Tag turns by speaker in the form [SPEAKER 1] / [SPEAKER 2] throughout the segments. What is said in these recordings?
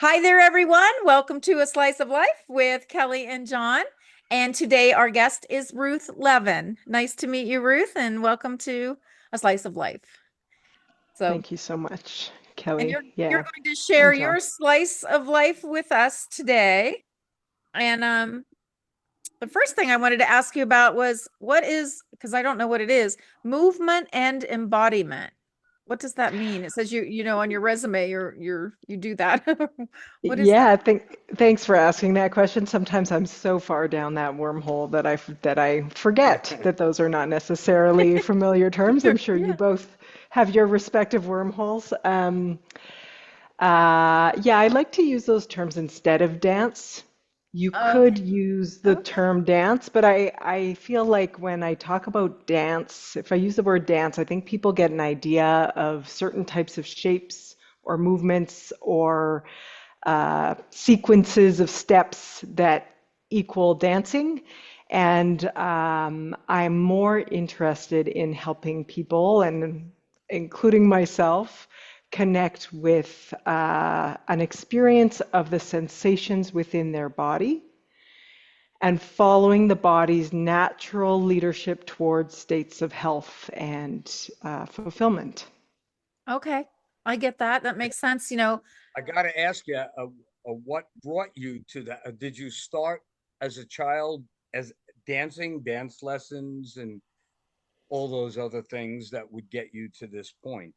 [SPEAKER 1] Hi there, everyone. Welcome to A Slice of Life with Kellie and Jon. And today our guest is Ruth Levin. Nice to meet you, Ruth, and welcome to A Slice of Life. So,
[SPEAKER 2] Thank you so much,
[SPEAKER 1] and
[SPEAKER 2] Kelly.
[SPEAKER 1] you're
[SPEAKER 2] Yeah,
[SPEAKER 1] going to share
[SPEAKER 2] and John.
[SPEAKER 1] your slice of life with us today. And the first thing I wanted to ask you about was what is, because I don't know what it is, movement and embodiment. What does that mean? It says you on your resume, you do that. What is that?
[SPEAKER 2] Yeah, thanks for asking that question. Sometimes I'm so far down that wormhole that I forget that those are not necessarily familiar terms. I'm sure you
[SPEAKER 1] Yeah.
[SPEAKER 2] both have your respective wormholes. Yeah, I like to use those terms instead of dance. You could
[SPEAKER 1] Okay.
[SPEAKER 2] use the
[SPEAKER 1] Okay.
[SPEAKER 2] term dance, but I feel like when I talk about dance, if I use the word dance, I think people get an idea of certain types of shapes or movements or sequences of steps that equal dancing. And I'm more interested in helping people, and including myself, connect with an experience of the sensations within their body and following the body's natural leadership towards states of health and fulfillment.
[SPEAKER 1] Okay. I get that. That makes sense.
[SPEAKER 3] I got to ask you, what brought you to that? Did you start as a child as dancing, dance lessons, and all those other things that would get you to this point?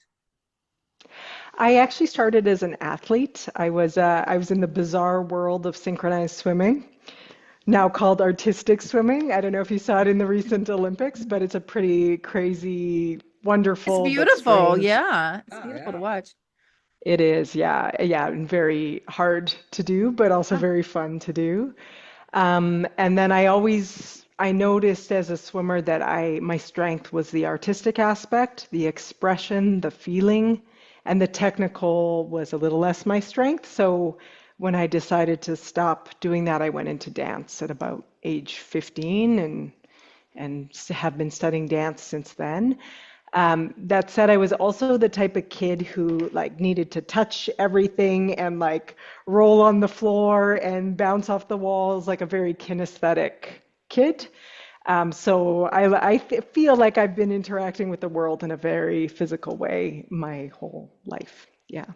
[SPEAKER 2] I actually started as an athlete. I was in the bizarre world of synchronized swimming, now called artistic swimming. I don't know if you saw it in the recent Olympics, but it's a pretty crazy,
[SPEAKER 1] It's
[SPEAKER 2] wonderful but
[SPEAKER 1] beautiful.
[SPEAKER 2] strange.
[SPEAKER 1] Yeah. It's
[SPEAKER 3] Ah,
[SPEAKER 1] beautiful to
[SPEAKER 3] yeah.
[SPEAKER 1] watch.
[SPEAKER 2] It is, yeah, yeah, and very hard to do, but also
[SPEAKER 1] Huh.
[SPEAKER 2] very fun to do. And then I noticed as a swimmer that my strength was the artistic aspect, the expression, the feeling, and the technical was a little less my strength. So when I decided to stop doing that, I went into dance at about age 15 and have been studying dance since then. That said, I was also the type of kid who like needed to touch everything and like roll on the floor and bounce off the walls, like a very kinesthetic kid. So I feel like I've been interacting with the world in a very physical way my whole life. Yeah.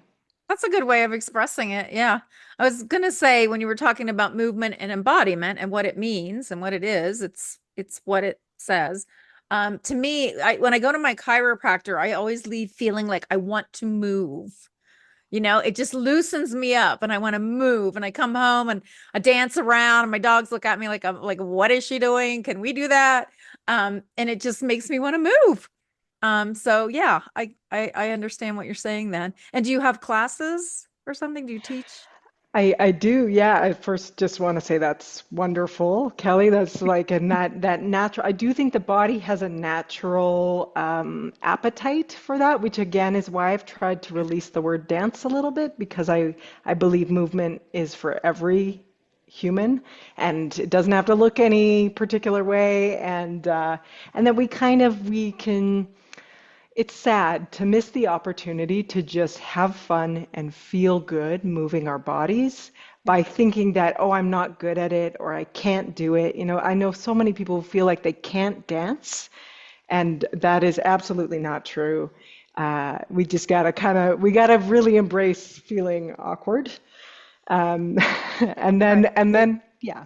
[SPEAKER 1] That's a good way of expressing it. Yeah. I was going to say when you were talking about movement and embodiment and what it means and what it is, it's what it says. To me, when I go to my chiropractor, I always leave feeling like I want to move. It just loosens me up and I want to move and I come home and I dance around and my dogs look at me like I'm like, what is she doing? Can we do that? And it just makes me want to move. So yeah, I understand what you're saying then. And do you have classes or something? Do you teach?
[SPEAKER 2] I do, yeah. I first just want to say that's wonderful, Kelly. That's like that natural. I do think the body has a natural appetite for that, which again is why I've tried to release the word dance a little bit because I believe movement is for every human and it doesn't have to look any particular way and that we can it's sad to miss the opportunity to just have fun and feel good moving our bodies by thinking that, oh, I'm not good at it or I can't do it. You know, I know so many people who feel like they can't dance, and that is absolutely not true. We just gotta we gotta really embrace feeling awkward. Um,
[SPEAKER 1] Right.
[SPEAKER 2] and then, yeah.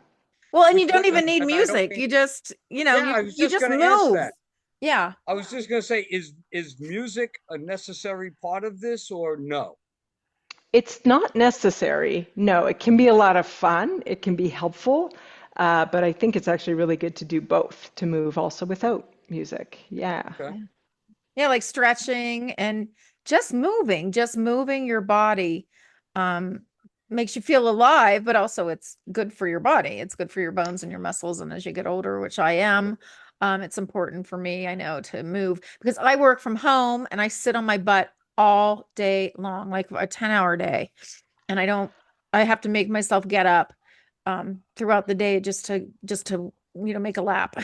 [SPEAKER 1] Well, and you
[SPEAKER 3] Which
[SPEAKER 1] don't even
[SPEAKER 3] wasn't,
[SPEAKER 1] need
[SPEAKER 3] and I don't
[SPEAKER 1] music.
[SPEAKER 3] mean,
[SPEAKER 1] You just, you know,
[SPEAKER 3] yeah,
[SPEAKER 1] you
[SPEAKER 3] I was
[SPEAKER 1] you
[SPEAKER 3] just
[SPEAKER 1] just
[SPEAKER 3] going to ask
[SPEAKER 1] move.
[SPEAKER 3] that.
[SPEAKER 1] Yeah.
[SPEAKER 3] I was just going to say, is music a necessary part of this or no?
[SPEAKER 2] It's not necessary. No, it can be a lot of fun. It can be helpful. But I think it's actually really good to do both, to move also without music. Yeah.
[SPEAKER 3] Okay.
[SPEAKER 1] Yeah. Yeah, like stretching and just moving your body um makes you feel alive, but also it's good for your body. It's good for your bones and your muscles. And as you get older, which I am, it's important for me, I know, to move because I work from home and I sit on my butt all day long, like a 10-hour day. And I have to make myself get up throughout the day just to make a lap.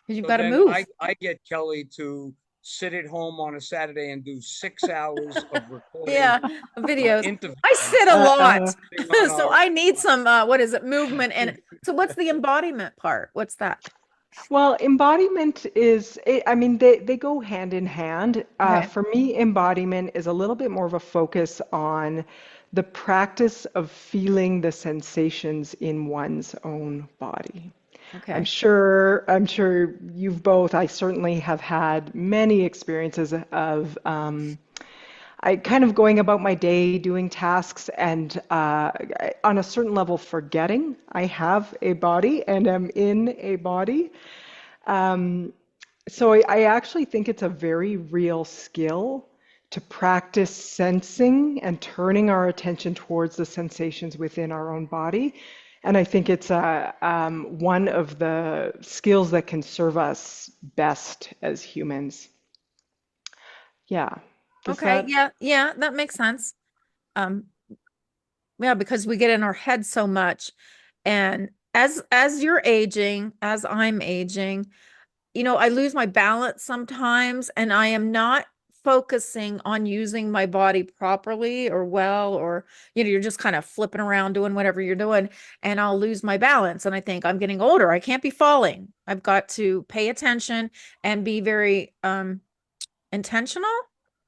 [SPEAKER 1] You've
[SPEAKER 3] So
[SPEAKER 1] got to
[SPEAKER 3] then
[SPEAKER 1] move.
[SPEAKER 3] I get Kelly to sit at home on a Saturday and do 6 hours of recording
[SPEAKER 1] Yeah, videos. I sit
[SPEAKER 3] interviews
[SPEAKER 1] a
[SPEAKER 2] Uh,
[SPEAKER 1] lot.
[SPEAKER 3] sitting on
[SPEAKER 1] So
[SPEAKER 3] our
[SPEAKER 1] I need some what is it, movement and so what's the embodiment part? What's that?
[SPEAKER 2] well, embodiment I mean, they go hand in hand.
[SPEAKER 1] Okay.
[SPEAKER 2] For me, embodiment is a little bit more of a focus on the practice of feeling the sensations in one's own body.
[SPEAKER 1] Okay.
[SPEAKER 2] I'm sure you've both, I certainly have had many experiences of I kind of going about my day doing tasks and on a certain level forgetting I have a body and am in a body. Um, so I actually think it's a very real skill to practice sensing and turning our attention towards the sensations within our own body. And I think it's one of the skills that can serve us best as humans. Yeah. Does
[SPEAKER 1] Okay.
[SPEAKER 2] that?
[SPEAKER 1] Yeah, yeah, that makes sense. Um, yeah, because we get in our head so much. And as you're aging, as I'm aging, I lose my balance sometimes, and I am not focusing on using my body properly or well, or, you're just kind of flipping around doing whatever you're doing, and I'll lose my balance. And I think I'm getting older. I can't be falling. I've got to pay attention and be very intentional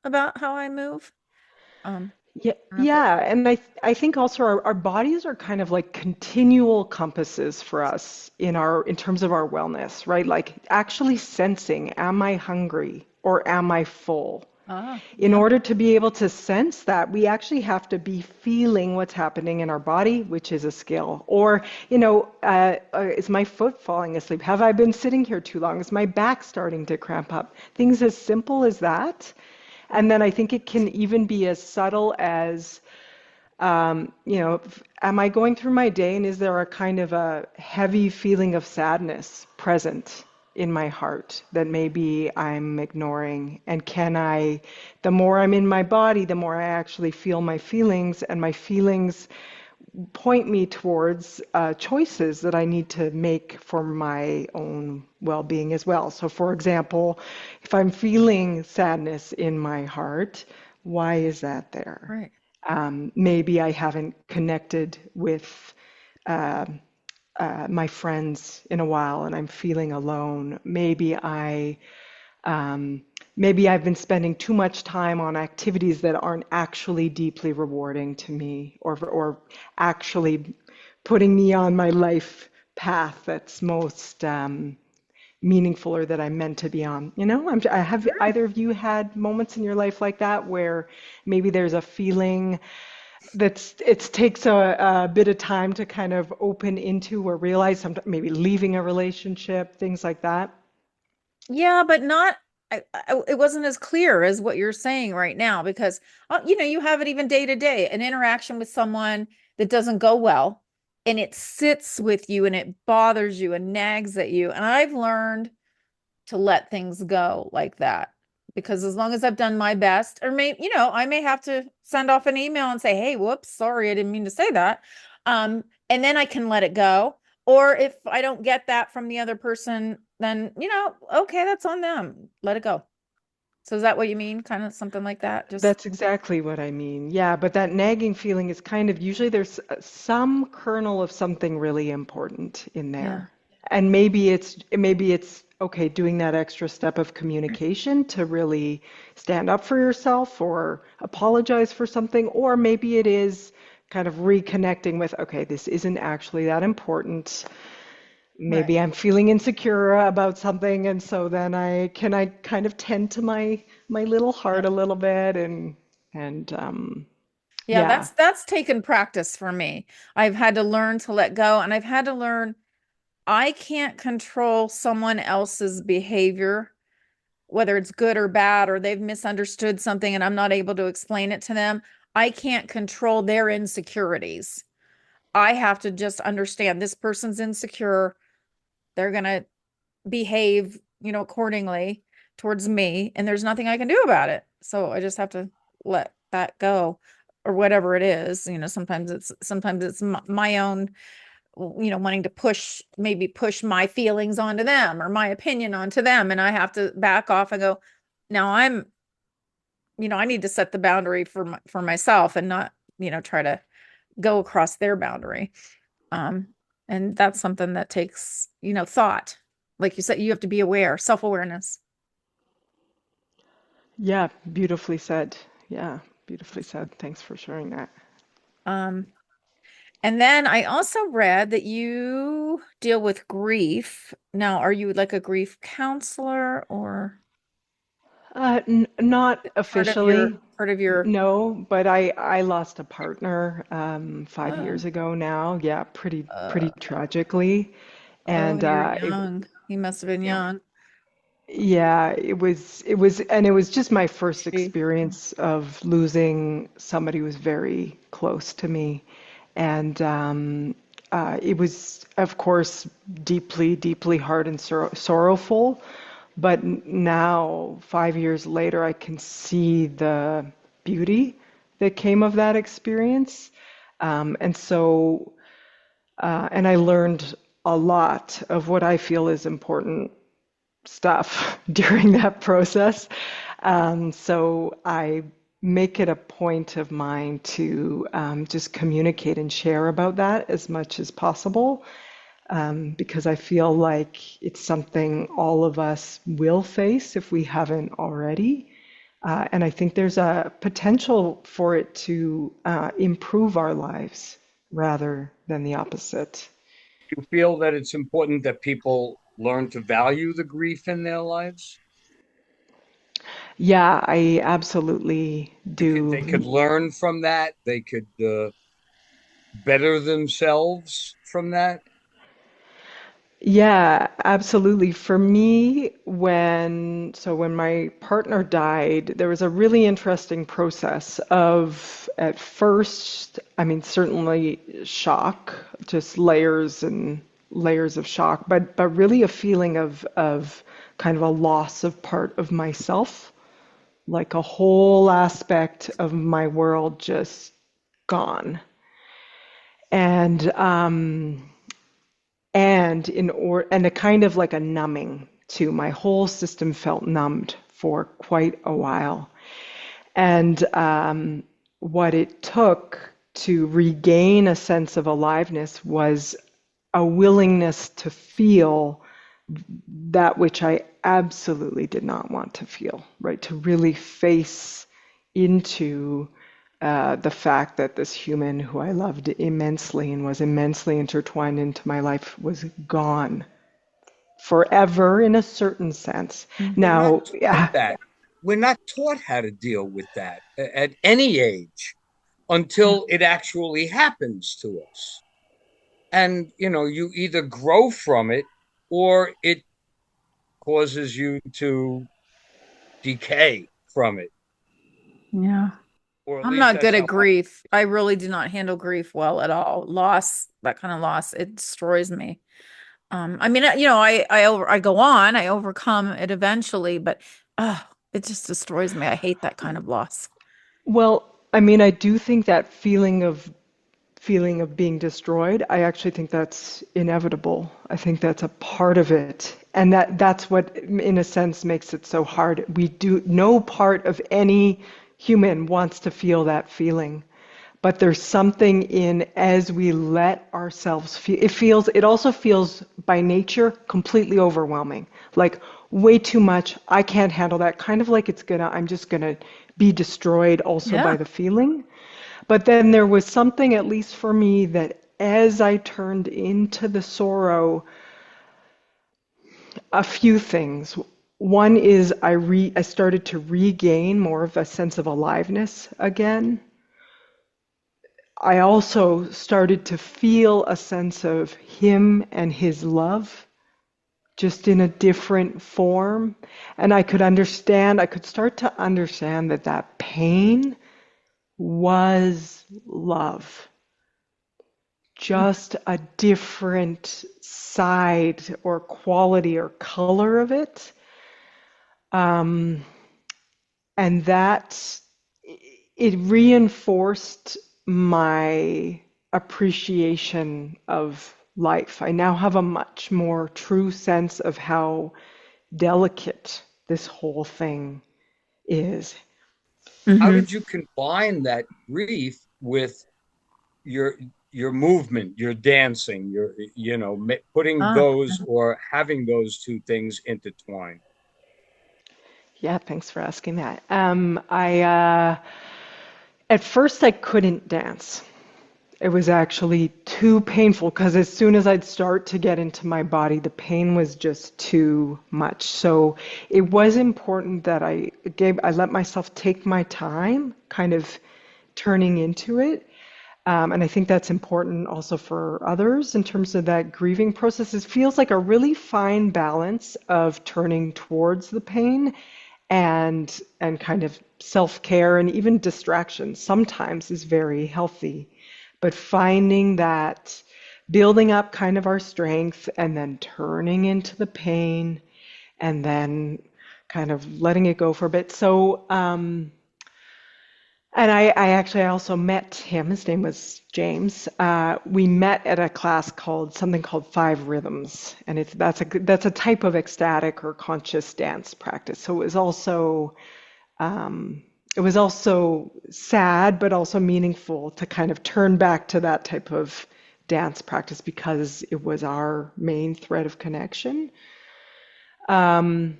[SPEAKER 1] about how I move.
[SPEAKER 2] Yeah,
[SPEAKER 1] I don't know if
[SPEAKER 2] yeah,
[SPEAKER 1] that's
[SPEAKER 2] and I think also our bodies are kind of like continual compasses for us in terms of our wellness, right? Like actually sensing, am I hungry or am I full? In
[SPEAKER 1] yeah,
[SPEAKER 2] order to be able to sense that, we actually have to be feeling what's happening in our body, which is a skill. Or, is my foot falling asleep? Have I been sitting here too long? Is my back starting to cramp up? Things as simple as that. And then I think it can even be as subtle as, am I going through my day and is there a kind of a heavy feeling of sadness present in my heart that maybe I'm ignoring? And the more I'm in my body, the more I actually feel my feelings, and my feelings point me towards choices that I need to make for my own well-being as well. So, for example, if I'm feeling sadness in my heart, why is that there?
[SPEAKER 1] right.
[SPEAKER 2] Maybe I haven't connected with uh, my friends in a while and I'm feeling alone. Um, maybe I've been spending too much time on activities that aren't actually deeply rewarding to me, or actually putting me on my life path that's most meaningful or that I'm meant to be on. Have
[SPEAKER 1] Sure.
[SPEAKER 2] either of you had moments in your life like that where maybe there's a feeling it takes a bit of time to kind of open into or realize, maybe leaving a relationship, things like that?
[SPEAKER 1] Yeah, but not, it wasn't as clear as what you're saying right now because, you have it even day to day, an interaction with someone that doesn't go well, and it sits with you and it bothers you and nags at you. And I've learned to let things go like that because as long as I've done my best, or I may have to send off an email and say, hey, whoops, sorry, I didn't mean to say that. And then I can let it go. Or if I don't get that from the other person, then, okay, that's on them. Let it go. So is that what you mean? Kind of something like that? Just,
[SPEAKER 2] That's exactly what I mean. Yeah, but that nagging feeling is kind of usually there's some kernel of something really important in
[SPEAKER 1] yeah.
[SPEAKER 2] there. And maybe it's okay doing that extra step of communication to really stand up for yourself or apologize for something, or maybe it is kind of reconnecting with, okay, this isn't actually that important.
[SPEAKER 1] Right.
[SPEAKER 2] Maybe I'm feeling insecure about something, and so then I kind of tend to my little
[SPEAKER 1] Yeah.
[SPEAKER 2] heart a little bit, and
[SPEAKER 1] Yeah,
[SPEAKER 2] yeah,
[SPEAKER 1] that's taken practice for me. I've had to learn to let go, and I've had to learn I can't control someone else's behavior, whether it's good or bad, or they've misunderstood something and I'm not able to explain it to them. I can't control their insecurities. I have to just understand this person's insecure. They're going to behave, accordingly towards me, and there's nothing I can do about it. So I just have to let that go or whatever it is. Sometimes it's my own, wanting to maybe push my feelings onto them or my opinion onto them. And I have to back off and go, now I'm, I need to set the boundary for myself and not, try to go across their boundary. Um, and that's something that takes, thought. Like you said, you have to be aware, self-awareness.
[SPEAKER 2] Yeah, beautifully said. Yeah, beautifully said. Thanks for sharing that.
[SPEAKER 1] Um, and then I also read that you deal with grief. Now, are you like a grief counselor or
[SPEAKER 2] N Not
[SPEAKER 1] part of your
[SPEAKER 2] officially,
[SPEAKER 1] part of your
[SPEAKER 2] no, but I lost a partner 5 years
[SPEAKER 1] oh,
[SPEAKER 2] ago now. Yeah, pretty
[SPEAKER 1] uh,
[SPEAKER 2] tragically,
[SPEAKER 1] oh,
[SPEAKER 2] and
[SPEAKER 1] you're young. He must have been young.
[SPEAKER 2] yeah, and it was just my first
[SPEAKER 1] She.
[SPEAKER 2] experience of losing somebody who was very close to me, and it was, of course, deeply hard and sorrowful. But now, 5 years later, I can see the beauty that came of that experience. And so, and I learned a lot of what I feel is important stuff during that process. So I make it a point of mine to just communicate and share about that as much as possible, because I feel like it's something all of us will face if we haven't already. And I think there's a potential for it to improve our lives rather than the opposite.
[SPEAKER 3] You feel that it's important that people learn to value the grief in their lives?
[SPEAKER 2] Yeah, I absolutely
[SPEAKER 3] They could
[SPEAKER 2] do.
[SPEAKER 3] learn from that. They could better themselves from that.
[SPEAKER 2] Yeah, absolutely. For me, when my partner died, there was a really interesting process of, at first, I mean, certainly shock, just layers and layers of shock, but really a feeling of kind of a loss of part of myself, like a whole aspect of my world just gone. And and a kind of like a numbing too. My whole system felt numbed for quite a while, and what it took to regain a sense of aliveness was a willingness to feel that which I absolutely did not want to feel, right? To really face into the fact that this human who I loved immensely and was immensely intertwined into my life was gone forever in a certain sense.
[SPEAKER 3] We're not
[SPEAKER 2] Now,
[SPEAKER 3] taught
[SPEAKER 2] yeah,
[SPEAKER 3] that. We're not taught how to deal with that at any age until it actually happens to us. And, you either grow from it or it causes you to decay from it.
[SPEAKER 1] Yeah.
[SPEAKER 3] Or at
[SPEAKER 1] I'm
[SPEAKER 3] least
[SPEAKER 1] not good
[SPEAKER 3] that's
[SPEAKER 1] at
[SPEAKER 3] how I,
[SPEAKER 1] grief. I really do not handle grief well at all. Loss, that kind of loss, it destroys me. I mean, I go on, I overcome it eventually, but it just destroys me. I hate that kind of loss.
[SPEAKER 2] well, I mean, I do think that feeling of being destroyed, I actually think that's inevitable. I think that's a part of it. And that's what, in a sense, makes it so hard. No part of any human wants to feel that feeling. But there's something in, as we let ourselves feel, it also feels by nature completely overwhelming. Like way too much. I can't handle that. Kind of like I'm just gonna be destroyed also by
[SPEAKER 1] Yeah.
[SPEAKER 2] the feeling. But then there was something, at least for me, that as I turned into the sorrow, a few things. One is I started to regain more of a sense of aliveness again. I also started to feel a sense of him and his love, just in a different form. And I could start to understand that that pain was love, just a different side or quality or color of it. Um, and that it reinforced my appreciation of life. I now have a much more true sense of how delicate this whole thing is.
[SPEAKER 3] How
[SPEAKER 1] Hmm.
[SPEAKER 3] did you combine that grief with your your movement, your dancing, your putting
[SPEAKER 1] Ah,
[SPEAKER 3] those or having those two things intertwined?
[SPEAKER 2] Yeah, thanks for asking that. I at first I couldn't dance. It was actually too painful because as soon as I'd start to get into my body, the pain was just too much. So it was important that I let myself take my time, kind of turning into it. And I think that's important also for others in terms of that grieving process. It feels like a really fine balance of turning towards the pain and kind of self-care and even distraction sometimes is very healthy. But finding that building up kind of our strength and then turning into the pain and then kind of letting it go for a bit. So, and I actually also met him. His name was James. We met at a class called something called Five Rhythms, and that's a type of ecstatic or conscious dance practice. So it was also sad, but also meaningful to kind of turn back to that type of dance practice because it was our main thread of connection. Um,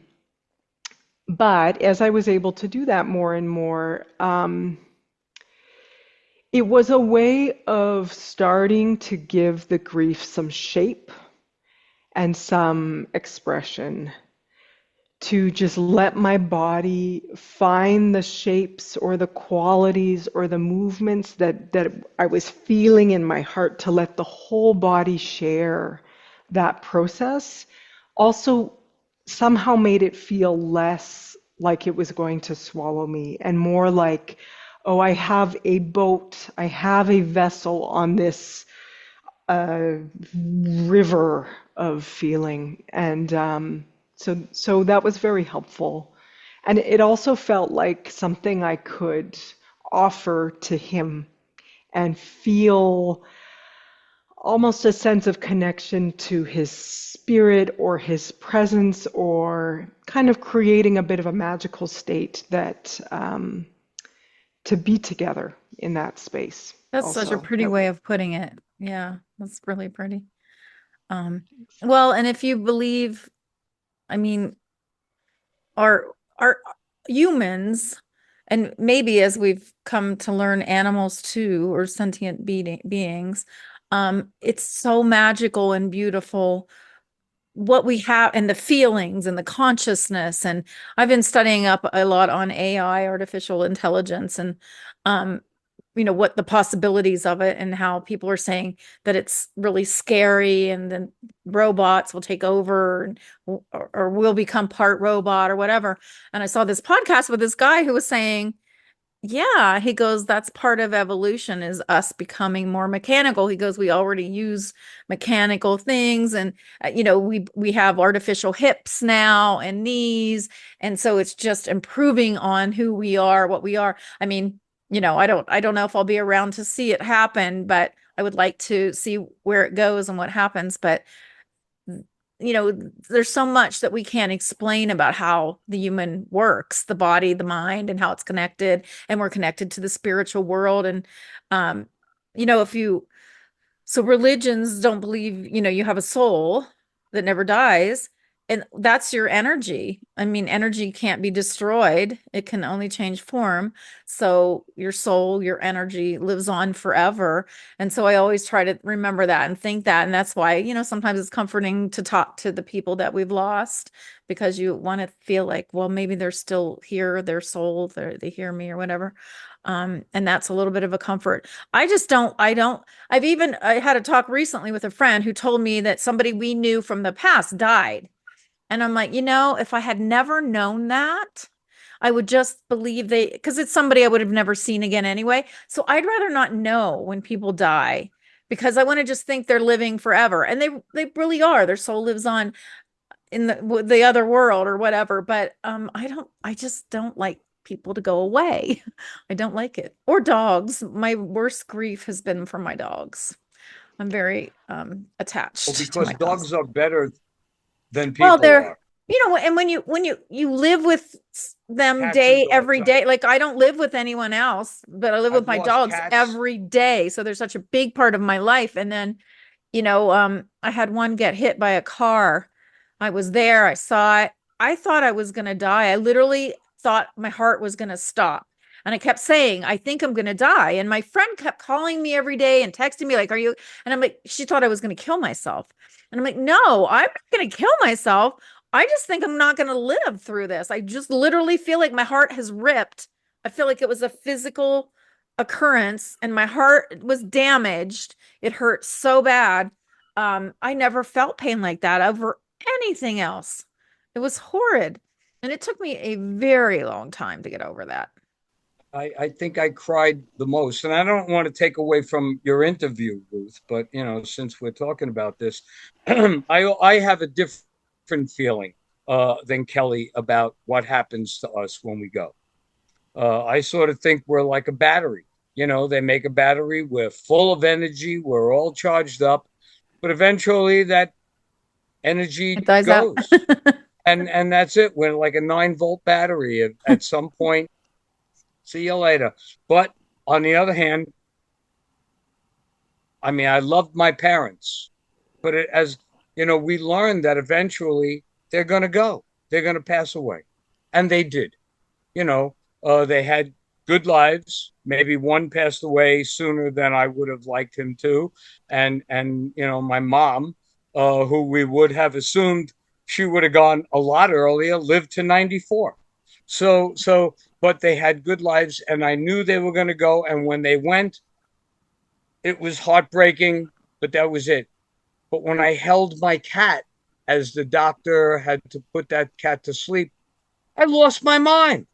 [SPEAKER 2] but as I was able to do that more and more, it was a way of starting to give the grief some shape and some expression, to just let my body find the shapes or the qualities or the movements that I was feeling in my heart, to let the whole body share that process. Also, somehow made it feel less like it was going to swallow me and more like, oh, I have a boat, I have a vessel on this river of feeling. And so that was very helpful. And it also felt like something I could offer to him and feel almost a sense of connection to his spirit or his presence, or kind of creating a bit of a magical state that to be together in that space
[SPEAKER 1] that's such a
[SPEAKER 2] also.
[SPEAKER 1] pretty way of putting it. Yeah, that's really pretty. Um, well, and if you believe, I mean, are humans, and maybe as we've come to learn animals too, or sentient beings, it's so magical and beautiful what we have and the feelings and the consciousness. And I've been studying up a lot on AI, artificial intelligence, and um what the possibilities of it, and how people are saying that it's really scary and then robots will take over, and, or will become part robot or whatever. And I saw this podcast with this guy who was saying, yeah, he goes, that's part of evolution, is us becoming more mechanical. He goes, we already use mechanical things, and we have artificial hips now and knees, and so it's just improving on who we are, what we are. I mean, I don't know if I'll be around to see it happen, but I would like to see where it goes and what happens. But there's so much that we can't explain about how the human works, the body, the mind, and how it's connected, and we're connected to the spiritual world. And um, if you so religions don't believe, you have a soul that never dies, and that's your energy. I mean, energy can't be destroyed. It can only change form. So your soul, your energy lives on forever. And so I always try to remember that and think that. And that's why, sometimes it's comforting to talk to the people that we've lost, because you want to feel like, well, maybe they're still here, their soul, they hear me or whatever. And that's a little bit of a comfort. I had a talk recently with a friend who told me that somebody we knew from the past died. And I'm like, if I had never known that, I would just believe because it's somebody I would have never seen again anyway. So I'd rather not know when people die, because I want to just think they're living forever. And they really are. Their soul lives on in the other world or whatever. But I just don't like people to go away. I don't like it. Or dogs. My worst grief has been from my dogs. I'm very
[SPEAKER 3] Well,
[SPEAKER 1] attached to
[SPEAKER 3] because
[SPEAKER 1] my dogs.
[SPEAKER 3] dogs are better than
[SPEAKER 1] Well,
[SPEAKER 3] people are.
[SPEAKER 1] And when you live with them
[SPEAKER 3] Cats and
[SPEAKER 1] day
[SPEAKER 3] dogs.
[SPEAKER 1] every day, like I don't live with anyone else, but I live with
[SPEAKER 3] I've
[SPEAKER 1] my
[SPEAKER 3] lost
[SPEAKER 1] dogs
[SPEAKER 3] cats.
[SPEAKER 1] every day. So they're such a big part of my life. And then, I had one get hit by a car. I was there, I saw it. I thought I was gonna die. I literally thought my heart was gonna stop. And I kept saying, I think I'm gonna die. And my friend kept calling me every day and texting me, like, are you? And I'm like, she thought I was gonna kill myself. And I'm like, no, I'm not gonna kill myself. I just think I'm not going to live through this. I just literally feel like my heart has ripped. I feel like it was a physical occurrence and my heart was damaged. It hurt so bad. I never felt pain like that over anything else. It was horrid. And it took me a very long time to get over that.
[SPEAKER 3] I think I cried the most. And I don't want to take away from your interview, Ruth, but since we're talking about this, I have a different feeling than Kelly about what happens to us when we go. I sort of think we're like a battery. They make a battery, we're full of energy, we're all charged up, but eventually that
[SPEAKER 1] It
[SPEAKER 3] energy
[SPEAKER 1] dies out.
[SPEAKER 3] goes. And that's it. We're like a 9-volt battery at some point. See you later. But on the other hand, I mean, I loved my parents, but as we learned that eventually they're going to go, they're going to pass away. And they did. You know, they had good lives. Maybe one passed away sooner than I would have liked him to. And my mom, who we would have assumed she would have gone a lot earlier, lived to 94. But they had good lives, and I knew they were going to go. And when they went, it was heartbreaking, but that was it. But when I held my cat as the doctor had to put that cat to sleep, I lost my mind.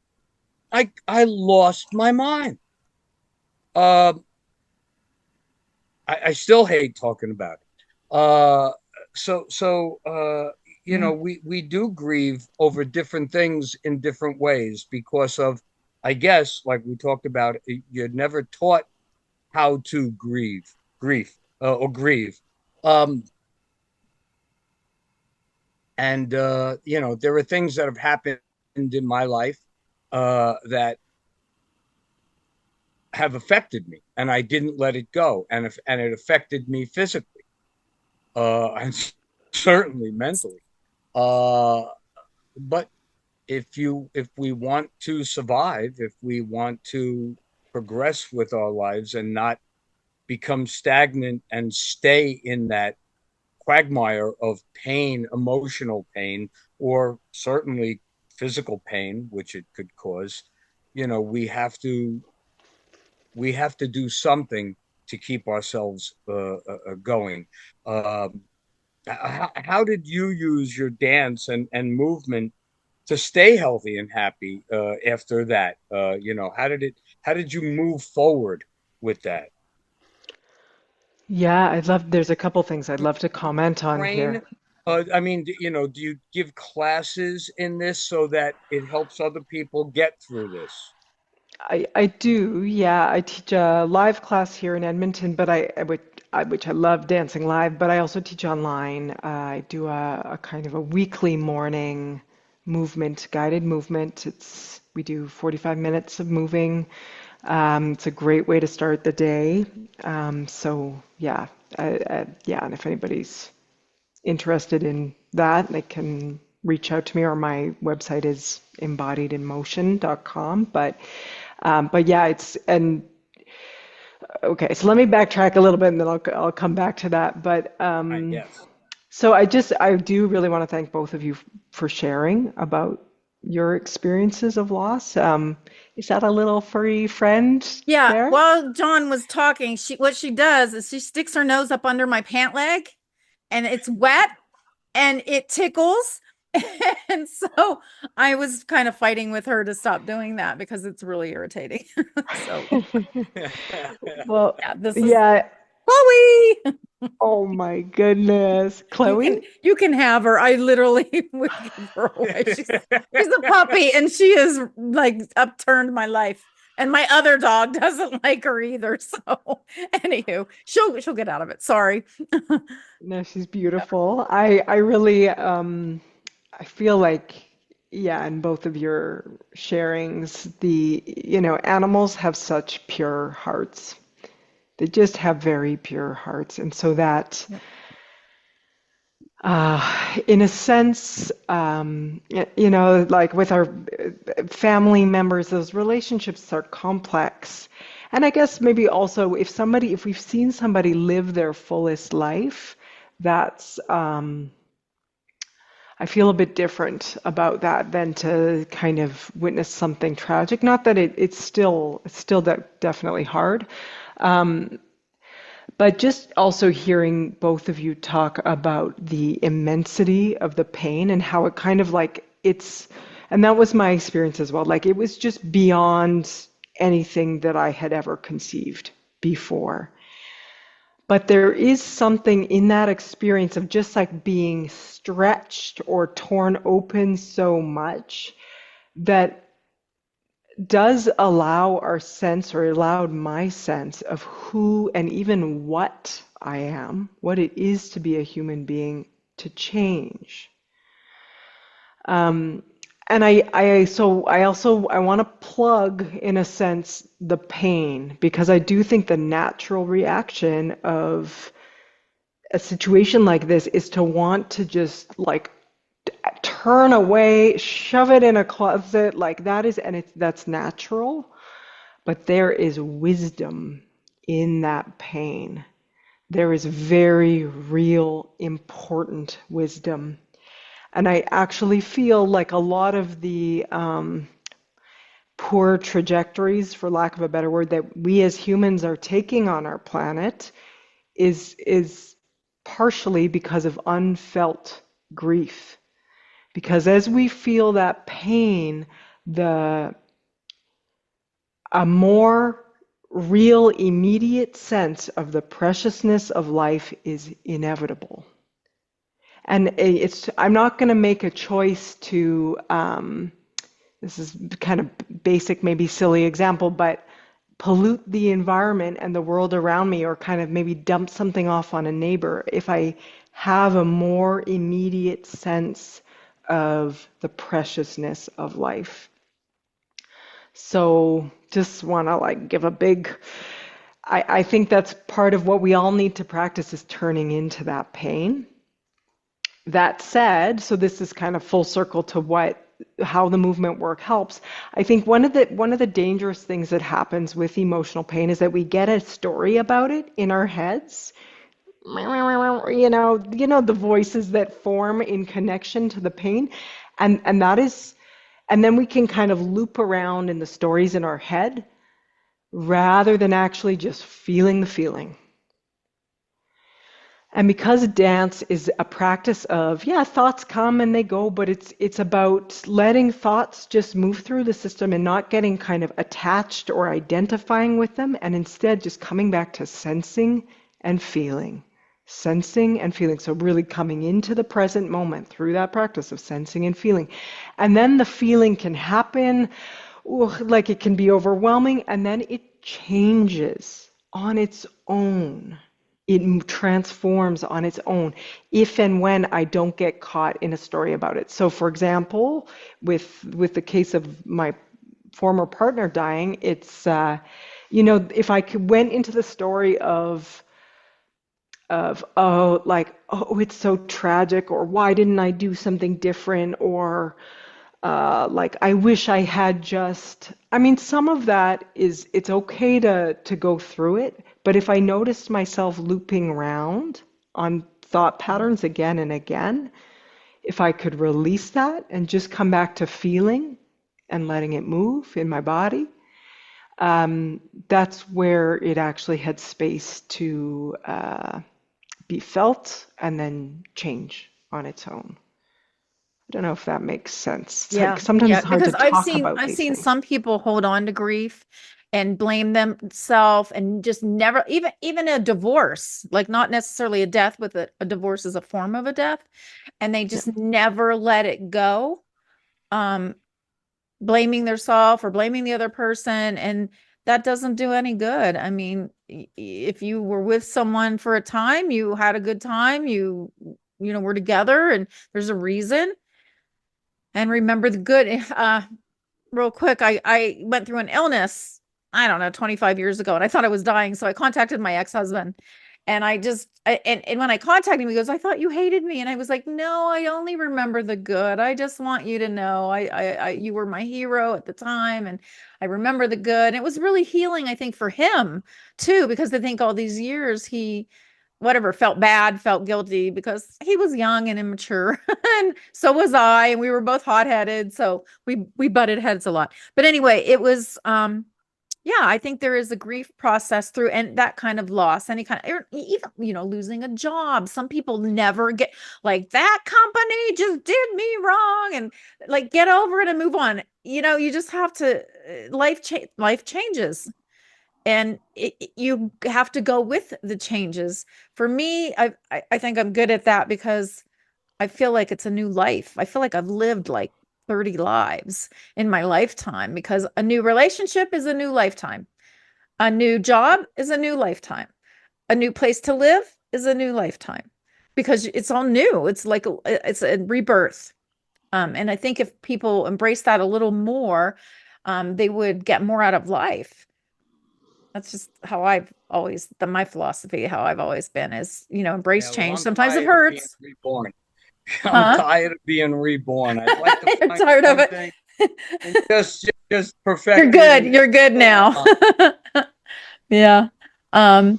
[SPEAKER 3] I lost my mind. Um, I still hate talking about it.
[SPEAKER 2] Yeah.
[SPEAKER 3] We do grieve over different things in different ways because of, I guess, like we talked about, you're never taught how to grieve. Um, and there are things that have happened in my life that have affected me, and I didn't let it go, and it affected me physically, and certainly mentally. Uh, but if we want to survive, if we want to progress with our lives and not become stagnant and stay in that quagmire of pain, emotional pain, or certainly physical pain, which it could cause, we have to do something to keep ourselves going. Um, how did you use your dance and movement to stay healthy and happy after that? How did you move forward with that?
[SPEAKER 2] Yeah, there's a couple things I'd love to comment on here.
[SPEAKER 3] Train? I mean, do you give classes in this so that it helps other people get through this?
[SPEAKER 2] I do, yeah. I teach a live class here in Edmonton, but which I love dancing live, but I also teach online. I do a kind of a weekly morning guided movement. We do 45 minutes of moving. It's a great way to start the day. So yeah, yeah, and if anybody's interested in that, they can reach out to me, or my website is embodiedinmotion.com. But yeah, it's and okay. So let me backtrack a little bit, and then I'll come back to that. But
[SPEAKER 3] Right, yes.
[SPEAKER 2] so I do really want to thank both of you for sharing about your experiences of loss. Is that a little furry friend
[SPEAKER 1] Yeah,
[SPEAKER 2] there?
[SPEAKER 1] while John was talking, what she does is she sticks her nose up under my pant leg and it's wet and it tickles. And so I was kind of fighting with her to stop doing that because it's really irritating. So
[SPEAKER 2] Well,
[SPEAKER 1] yeah, this is
[SPEAKER 2] yeah.
[SPEAKER 1] Chloe.
[SPEAKER 2] Oh my goodness,
[SPEAKER 1] You can
[SPEAKER 2] Chloe.
[SPEAKER 1] you can have her. I literally would give her away. She's a puppy and she has like upturned my life. And my other dog doesn't like her either. So anywho, she'll get out of it. Sorry.
[SPEAKER 2] No, she's beautiful. I really I feel like, yeah, in both of your sharings, animals have such pure hearts. They just have very pure hearts. And so that,
[SPEAKER 1] Yep.
[SPEAKER 2] in a sense, like with our family members, those relationships are complex. And I guess maybe also if we've seen somebody live their fullest life, that's, I feel a bit different about that than to kind of witness something tragic. Not that it's still definitely hard. Um, but just also hearing both of you talk about the immensity of the pain and how it kind of like and that was my experience as well. Like it was just beyond anything that I had ever conceived before. But there is something in that experience of just like being stretched or torn open so much that does allow our sense, or allowed my sense of who and even what I am, what it is to be a human being, to change. Um, and I want to plug, in a sense, the pain, because I do think the natural reaction of a situation like this is to want to just like turn away, shove it in a closet, like that is, and that's natural. But there is wisdom in that pain. There is very real, important wisdom. And I actually feel like a lot of the poor trajectories, for lack of a better word, that we as humans are taking on our planet is partially because of unfelt grief. Because as we feel that pain, the a more real, immediate sense of the preciousness of life is inevitable. And I'm not going to make a choice to, this is kind of basic, maybe silly example, but pollute the environment and the world around me, or kind of maybe dump something off on a neighbor if I have a more immediate sense of the preciousness of life. So just want to like give a big, I think that's part of what we all need to practice, is turning into that pain. That said, so this is kind of full circle to how the movement work helps. I think one of the dangerous things that happens with emotional pain is that we get a story about it in our heads. The voices that form in connection to the pain, and that is, and then we can kind of loop around in the stories in our head rather than actually just feeling the feeling. And because dance is a practice of, yeah, thoughts come and they go, but it's about letting thoughts just move through the system and not getting kind of attached or identifying with them, and instead just coming back to sensing and feeling. Sensing and feeling. So really coming into the present moment through that practice of sensing and feeling. And then the feeling can happen, like it can be overwhelming, and then it changes on its own. It transforms on its own if and when I don't get caught in a story about it. So for example, with the case of my former partner dying, it's if I went into the story of oh, it's so tragic, or why didn't I do something different, or like I wish I had just, I mean, some of that it's okay to go through it, but if I noticed myself looping around on thought patterns again and again, if I could release that and just come back to feeling and letting it move in my body, that's where it actually had space to be felt and then change on its own. I don't know if that makes sense. It's like
[SPEAKER 1] Yeah,
[SPEAKER 2] sometimes
[SPEAKER 1] yeah,
[SPEAKER 2] it's hard to
[SPEAKER 1] because I've
[SPEAKER 2] talk
[SPEAKER 1] seen
[SPEAKER 2] about
[SPEAKER 1] I've
[SPEAKER 2] these
[SPEAKER 1] seen
[SPEAKER 2] things.
[SPEAKER 1] some people hold on to grief and blame themselves and just never, even a divorce, like not necessarily a death, but a divorce is a form of a death, and they
[SPEAKER 2] Yeah.
[SPEAKER 1] just never let it go. Um, Blaming themselves or blaming the other person, and that doesn't do any good. I mean, if you were with someone for a time, you had a good time, you know, were together, and there's a reason. and remember the good. Real quick, I went through an illness, I don't know, 25 years ago, and I thought I was dying. So I contacted my ex-husband. And and when I contacted him, he goes, I thought you hated me. And I was like, no, I only remember the good. I just want you to know you were my hero at the time. And I remember the good. And it was really healing, I think, for him too, because I think all these years whatever, felt bad, felt guilty because he was young and immature. And so was I. And we were both hot-headed. So we butted heads a lot. But anyway, it was yeah, I think there is a grief process through and that kind of loss, any kind of even, losing a job. Some people never get like that company just did me wrong and like get over it and move on. You just have to life changes and you have to go with the changes. For me, I think I'm good at that because I feel like it's a new life. I feel like I've lived like 30 lives in my lifetime because a new relationship is a new lifetime. A new job is a new lifetime. A new place to live is a new lifetime because it's all new. It's a rebirth. And I think if people embrace that a little more, they would get more out of life. That's just how my philosophy, how I've always been is, embrace
[SPEAKER 3] Yeah, well,
[SPEAKER 1] change.
[SPEAKER 3] I'm
[SPEAKER 1] Sometimes it
[SPEAKER 3] tired of being
[SPEAKER 1] hurts.
[SPEAKER 3] reborn. I'm
[SPEAKER 1] Huh?
[SPEAKER 3] tired of being reborn. I'd like to
[SPEAKER 1] You're
[SPEAKER 3] find
[SPEAKER 1] tired of
[SPEAKER 3] one
[SPEAKER 1] it.
[SPEAKER 3] thing and just
[SPEAKER 1] You're
[SPEAKER 3] perfect it
[SPEAKER 1] good.
[SPEAKER 3] and
[SPEAKER 1] You're good
[SPEAKER 3] go
[SPEAKER 1] now.
[SPEAKER 3] on.
[SPEAKER 1] Yeah. Um,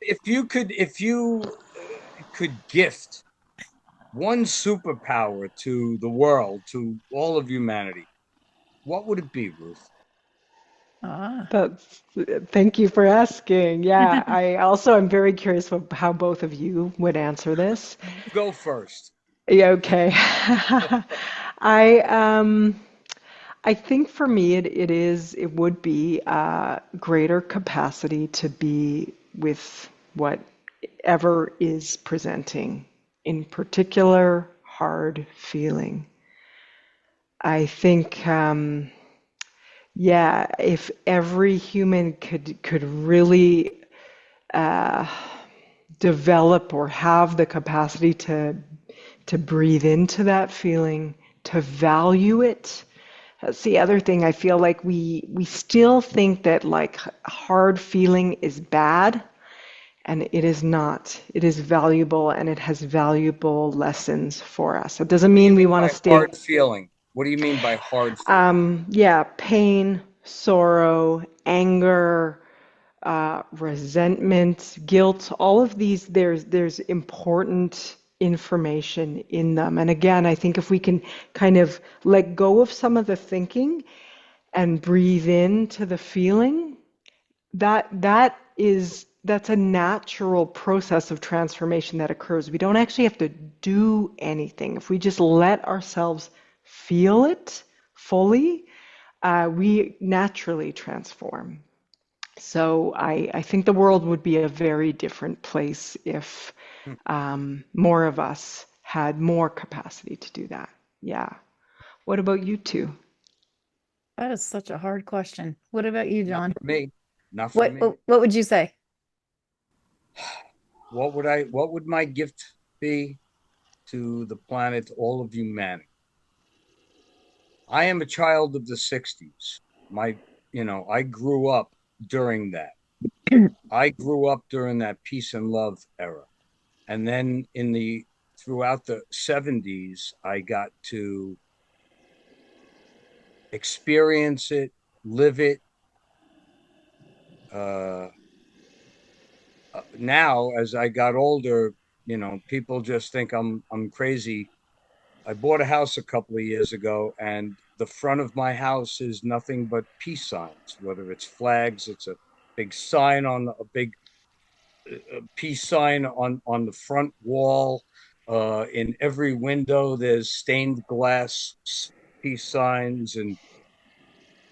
[SPEAKER 3] If you could gift one superpower to the world, to all of humanity, what would it be, Ruth?
[SPEAKER 1] ah.
[SPEAKER 2] That's, thank you for asking. Yeah, I also am very curious how both of you would answer this.
[SPEAKER 3] You go first.
[SPEAKER 2] Yeah, okay. I I think for me it would be greater capacity to be with whatever is presenting, in particular hard feeling. I think yeah, if every human could really uh, develop or have the capacity to breathe into that feeling, to value it. That's the other thing. I feel like we still think that like hard feeling is bad, and it is not. It is valuable, and it has valuable lessons for us. It doesn't
[SPEAKER 3] What do you
[SPEAKER 2] mean we
[SPEAKER 3] mean
[SPEAKER 2] want to
[SPEAKER 3] by
[SPEAKER 2] stay.
[SPEAKER 3] hard feeling? What do you mean by hard feeling?
[SPEAKER 2] Yeah, pain, sorrow, anger, resentment, guilt, all of these, there's important information in them. And again, I think if we can kind of let go of some of the thinking and breathe into the feeling, that's a natural process of transformation that occurs. We don't actually have to do anything. If we just let ourselves feel it fully, we naturally transform. So I think the world would be a very different place if
[SPEAKER 3] Hmm.
[SPEAKER 2] more of us had more capacity to do that. Yeah. What about you two?
[SPEAKER 1] That is such a hard question. What about you,
[SPEAKER 3] Not
[SPEAKER 1] John?
[SPEAKER 3] for me. Not for
[SPEAKER 1] What
[SPEAKER 3] me.
[SPEAKER 1] what, what would you say?
[SPEAKER 3] What would my gift be to the planet, to all of humanity? I am a child of the 60s. My, I grew up during that. I grew up during that peace and love era. And then throughout the 70s, I got to experience it, live it. Uh, Now, as I got older, people just think I'm crazy. I bought a house a couple of years ago, and the front of my house is nothing but peace signs. Whether it's flags, it's a big sign on a big peace sign on the front wall. In every window, there's stained glass peace signs,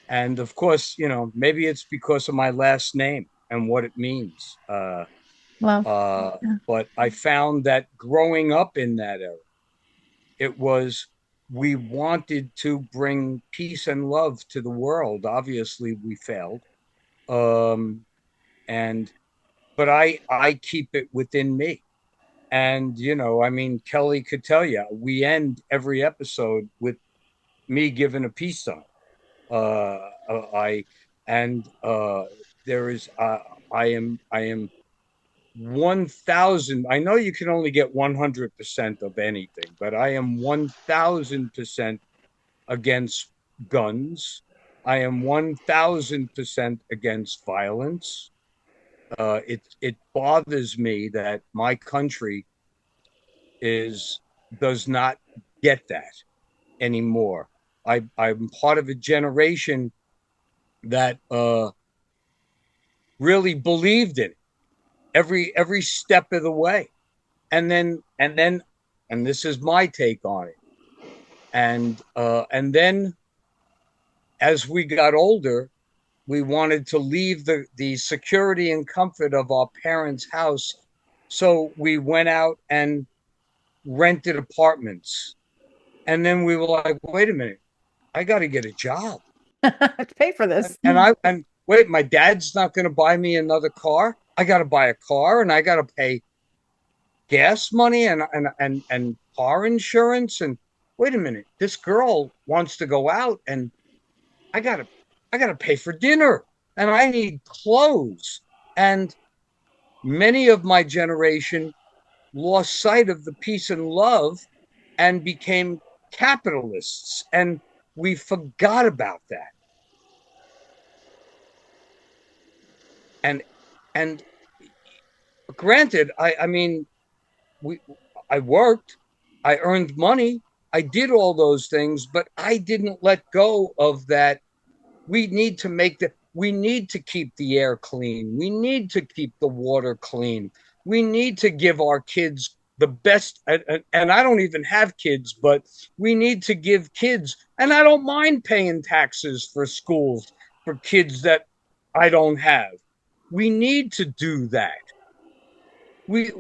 [SPEAKER 3] and of course, maybe it's because of my last name and what it means.
[SPEAKER 1] Well,
[SPEAKER 3] Uh,
[SPEAKER 1] yeah.
[SPEAKER 3] but I found that growing up in that era, it was we wanted to bring peace and love to the world. Obviously, we failed. Um, and but I keep it within me. And I mean, Kellie could tell you, we end every episode with me giving a peace sign. I and there is I am 1,000. I know you can only get 100% of anything, but I am 1,000% against guns. I am 1,000% against violence. It bothers me that my country is does not get that anymore. I'm part of a generation that really believed in it every step of the way, and this is my take on it. And then as we got older, we wanted to leave the security and comfort of our parents' house, so we went out and rented apartments. And then we were like, wait a minute, I got to get a job.
[SPEAKER 1] Pay for
[SPEAKER 3] And,
[SPEAKER 1] this.
[SPEAKER 3] and I and wait, my dad's not going to buy me another car. I got to buy a car, and I got to pay gas money and car insurance. And wait a minute, this girl wants to go out, and I got to I got to pay for dinner, and I need clothes. And many of my generation lost sight of the peace and love and became capitalists, and we forgot about that. And and granted, I mean, we I worked, I earned money, I did all those things, but I didn't let go of that. We need to keep the air clean. We need to keep the water clean. We need to give our kids the best, and I don't even have kids, but we need to give kids, and I don't mind paying taxes for schools for kids that I don't have. We need to do that. We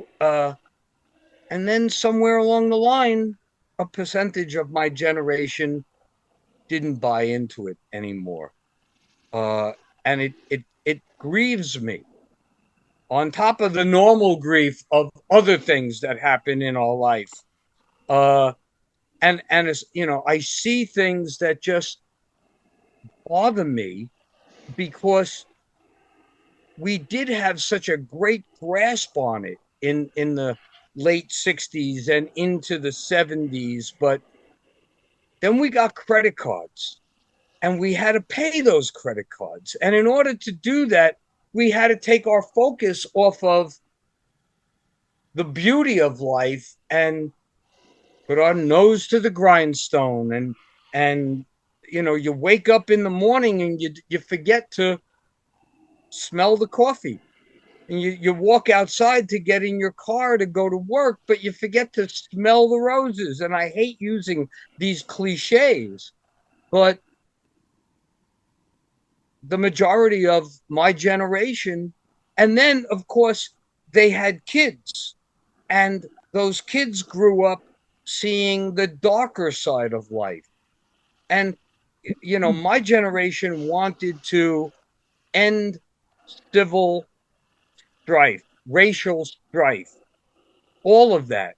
[SPEAKER 3] And then somewhere along the line, a percentage of my generation didn't buy into it anymore. Uh, and it grieves me on top of the normal grief of other things that happen in our life. Uh, and as you know, I see things that just bother me because we did have such a great grasp on it in the late 60s and into the 70s, but then we got credit cards, and we had to pay those credit cards. And in order to do that, we had to take our focus off of the beauty of life and put our nose to the grindstone. And you know, you wake up in the morning and you forget to smell the coffee. And you walk outside to get in your car to go to work, but you forget to smell the roses. And I hate using these cliches, but the majority of my generation. And then, of course, they had kids, and those kids grew up seeing the darker side of life. And, you know, my generation wanted to end civil strife, racial strife, all of that.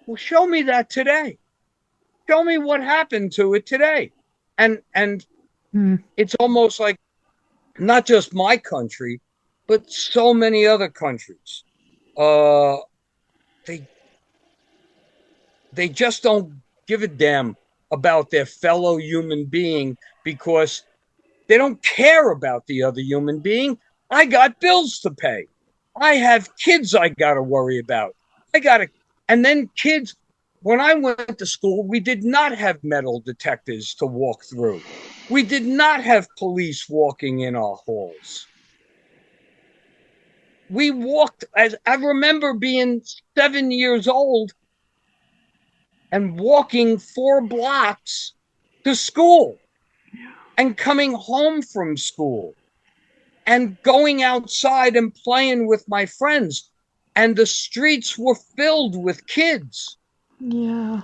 [SPEAKER 3] Well, show me that today. Show me what happened to it today. And
[SPEAKER 1] Mm.
[SPEAKER 3] it's almost like not just my country, but so many other countries. Uh, they they just don't give a damn about their fellow human being because they don't care about the other human being. I got bills to pay. I have kids I got to worry about. I got to, and then kids. When I went to school, we did not have metal detectors to walk through. We did not have police walking in our halls. We walked, as I remember being 7 years old and walking 4 blocks to school and coming home from school and going outside and playing with my friends. And the streets were filled with kids
[SPEAKER 2] Yeah.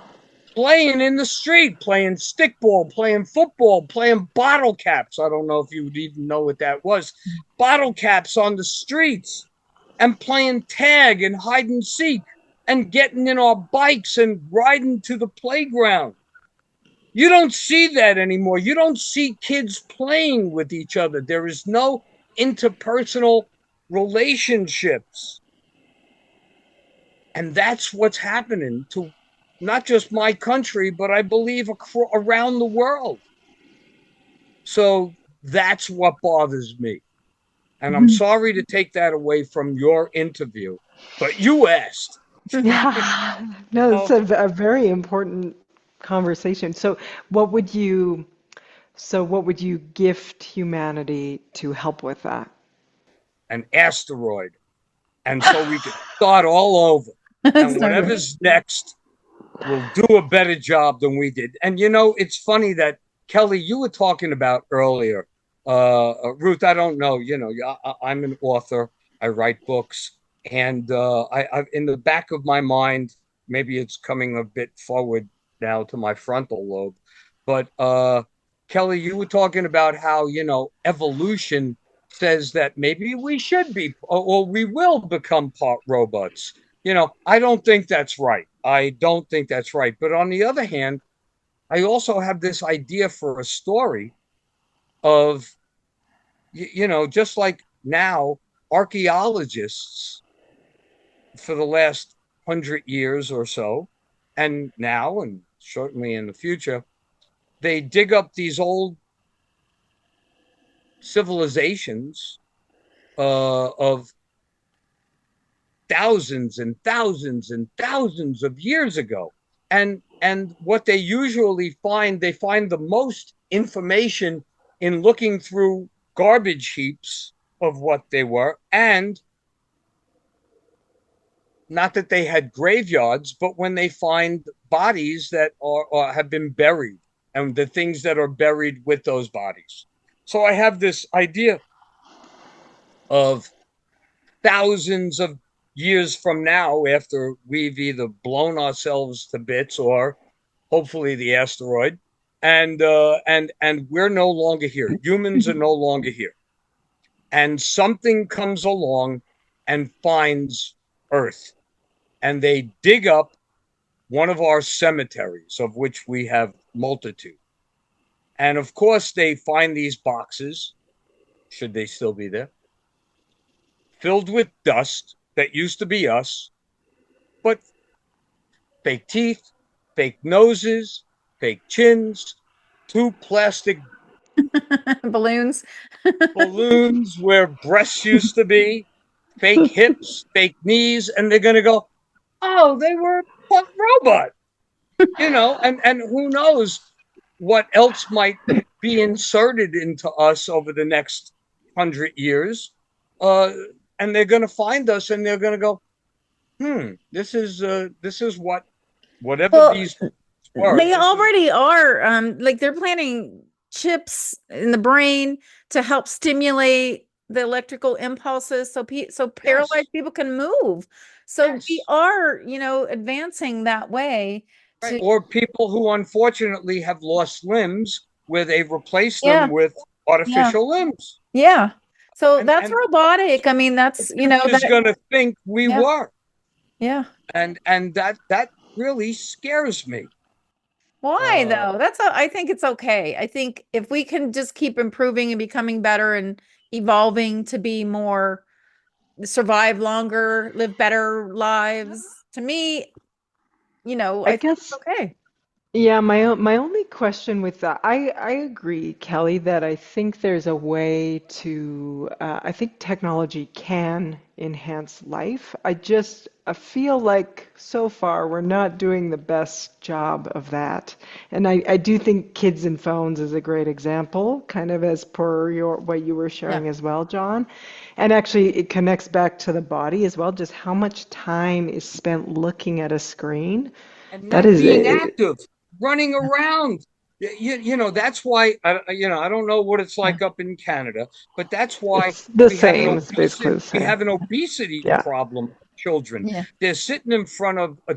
[SPEAKER 3] playing in the street, playing stickball, playing football, playing bottle caps. I don't know if you would even know what that was. Bottle caps on the streets, and playing tag and hide and seek, and getting in our bikes and riding to the playground. You don't see that anymore. You don't see kids playing with each other. There is no interpersonal relationships. And that's what's happening to not just my country, but I believe around the world. So that's what bothers me. And I'm
[SPEAKER 1] Mhm.
[SPEAKER 3] sorry to take that away from your interview, but you asked.
[SPEAKER 2] Yeah, no, it's
[SPEAKER 3] Oh,
[SPEAKER 2] a very important conversation. What would you, what would you gift humanity to help with that?
[SPEAKER 3] an asteroid. And so we can start all over. And
[SPEAKER 1] So good.
[SPEAKER 3] whatever's next will do a better job than we did. And it's funny that Kellie, you were talking about earlier. Ruth, I don't know. I'm an author. I write books, and in the back of my mind, maybe it's coming a bit forward now to my frontal lobe. But Kellie, you were talking about how evolution says that maybe we should be, or we will become part robots. I don't think that's right. I don't think that's right. But on the other hand, I also have this idea for a story of, just like now, archaeologists for the last 100 years or so, and now, and certainly in the future, they dig up these old civilizations of thousands and thousands and thousands of years ago. And what they usually find, they find the most information in looking through garbage heaps of what they were. And not that they had graveyards, but when they find bodies that are or have been buried, and the things that are buried with those bodies. So I have this idea of thousands of years from now, after we've either blown ourselves to bits or hopefully the asteroid, and we're no longer here. Humans are no longer here, and something comes along and finds Earth, and they dig up one of our cemeteries, of which we have multitude. And of course, they find these boxes, should they still be there, filled with dust that used to be us, but fake teeth, fake noses, fake chins, two plastic
[SPEAKER 1] Balloons.
[SPEAKER 3] balloons where breasts used to be, fake hips, fake knees, and they're going to go, oh, they were a robot, and who knows what else might be inserted into us over the next 100 years. Uh, and they're going to find us and they're going to go, this is whatever
[SPEAKER 1] Well,
[SPEAKER 3] these were.
[SPEAKER 1] they
[SPEAKER 3] This is
[SPEAKER 1] already are, like they're planting chips in the brain to help stimulate the electrical impulses so
[SPEAKER 3] yes,
[SPEAKER 1] paralyzed people can move. So we
[SPEAKER 3] yes.
[SPEAKER 1] are, advancing that way
[SPEAKER 3] Right.
[SPEAKER 1] to,
[SPEAKER 3] Or people who unfortunately have lost limbs where they replace them
[SPEAKER 1] yeah,
[SPEAKER 3] with
[SPEAKER 1] yeah,
[SPEAKER 3] artificial limbs.
[SPEAKER 1] yeah. So
[SPEAKER 3] And
[SPEAKER 1] that's
[SPEAKER 3] and
[SPEAKER 1] robotic. I mean,
[SPEAKER 3] the
[SPEAKER 1] that's,
[SPEAKER 3] future's
[SPEAKER 1] that,
[SPEAKER 3] gonna think we
[SPEAKER 1] yeah,
[SPEAKER 3] were.
[SPEAKER 1] yeah.
[SPEAKER 3] And that really scares me.
[SPEAKER 1] Why
[SPEAKER 3] Uh
[SPEAKER 1] though? I think it's okay. I think if we can just keep improving and becoming better and evolving to be more survive longer, live better lives, to me,
[SPEAKER 2] I
[SPEAKER 1] I think it's
[SPEAKER 2] guess
[SPEAKER 1] okay.
[SPEAKER 2] Yeah, my only question with that, I agree, Kelly, that I think there's a way to, I think technology can enhance life. I feel like so far we're not doing the best job of that. And I do think kids and phones is a great example, kind of as per what you were
[SPEAKER 1] Yeah.
[SPEAKER 2] sharing as well, John. And actually it connects back to the body as well, just how much time is spent looking at a screen.
[SPEAKER 3] and
[SPEAKER 2] That
[SPEAKER 3] not
[SPEAKER 2] is,
[SPEAKER 3] being active, running around. That's why I don't know what it's
[SPEAKER 1] Yeah.
[SPEAKER 3] like up in Canada, but that's why
[SPEAKER 2] it's the
[SPEAKER 3] we have an
[SPEAKER 2] same. It's basically
[SPEAKER 3] obesity
[SPEAKER 2] the
[SPEAKER 3] we
[SPEAKER 2] same.
[SPEAKER 3] have an obesity
[SPEAKER 2] Yeah.
[SPEAKER 3] problem with children.
[SPEAKER 1] Yeah.
[SPEAKER 3] They're sitting in front of a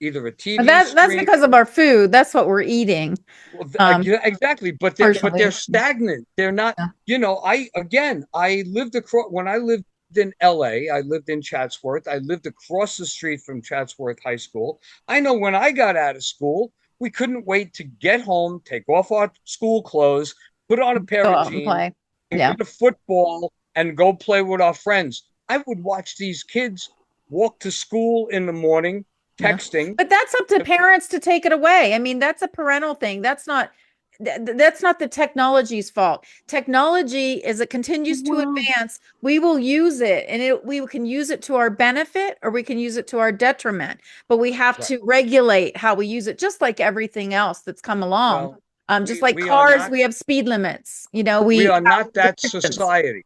[SPEAKER 3] either a
[SPEAKER 1] But
[SPEAKER 3] TV
[SPEAKER 1] that's
[SPEAKER 3] screen.
[SPEAKER 1] because of our food. That's what we're eating.
[SPEAKER 3] Well,
[SPEAKER 1] Um,
[SPEAKER 3] yeah, exactly, but they're
[SPEAKER 1] partially.
[SPEAKER 3] stagnant. They're not.
[SPEAKER 1] Yeah.
[SPEAKER 3] I lived across when I lived in L.A. I lived in Chatsworth. I lived across the street from Chatsworth High School. I know when I got out of school, we couldn't wait to get home, take off our school clothes, put on a pair
[SPEAKER 1] Go
[SPEAKER 3] of
[SPEAKER 1] out and
[SPEAKER 3] jeans,
[SPEAKER 1] play.
[SPEAKER 3] and
[SPEAKER 1] Yeah.
[SPEAKER 3] get a football and go play with our friends. I would watch these kids walk to school in the morning,
[SPEAKER 1] Yeah.
[SPEAKER 3] texting.
[SPEAKER 1] But that's up to parents to take it away. I mean, that's a parental thing. That's not the technology's fault. Technology, as it continues to
[SPEAKER 2] Well,
[SPEAKER 1] advance, we will use it, and we can use it to our benefit or we can use it to our detriment. But we have
[SPEAKER 3] Right.
[SPEAKER 1] to regulate how we use it, just like everything else that's come along.
[SPEAKER 3] Well,
[SPEAKER 1] Just
[SPEAKER 3] we
[SPEAKER 1] like
[SPEAKER 3] we are
[SPEAKER 1] cars,
[SPEAKER 3] not
[SPEAKER 1] we have speed limits.
[SPEAKER 3] we
[SPEAKER 1] We
[SPEAKER 3] are
[SPEAKER 1] have
[SPEAKER 3] not that
[SPEAKER 1] restrictions.
[SPEAKER 3] society.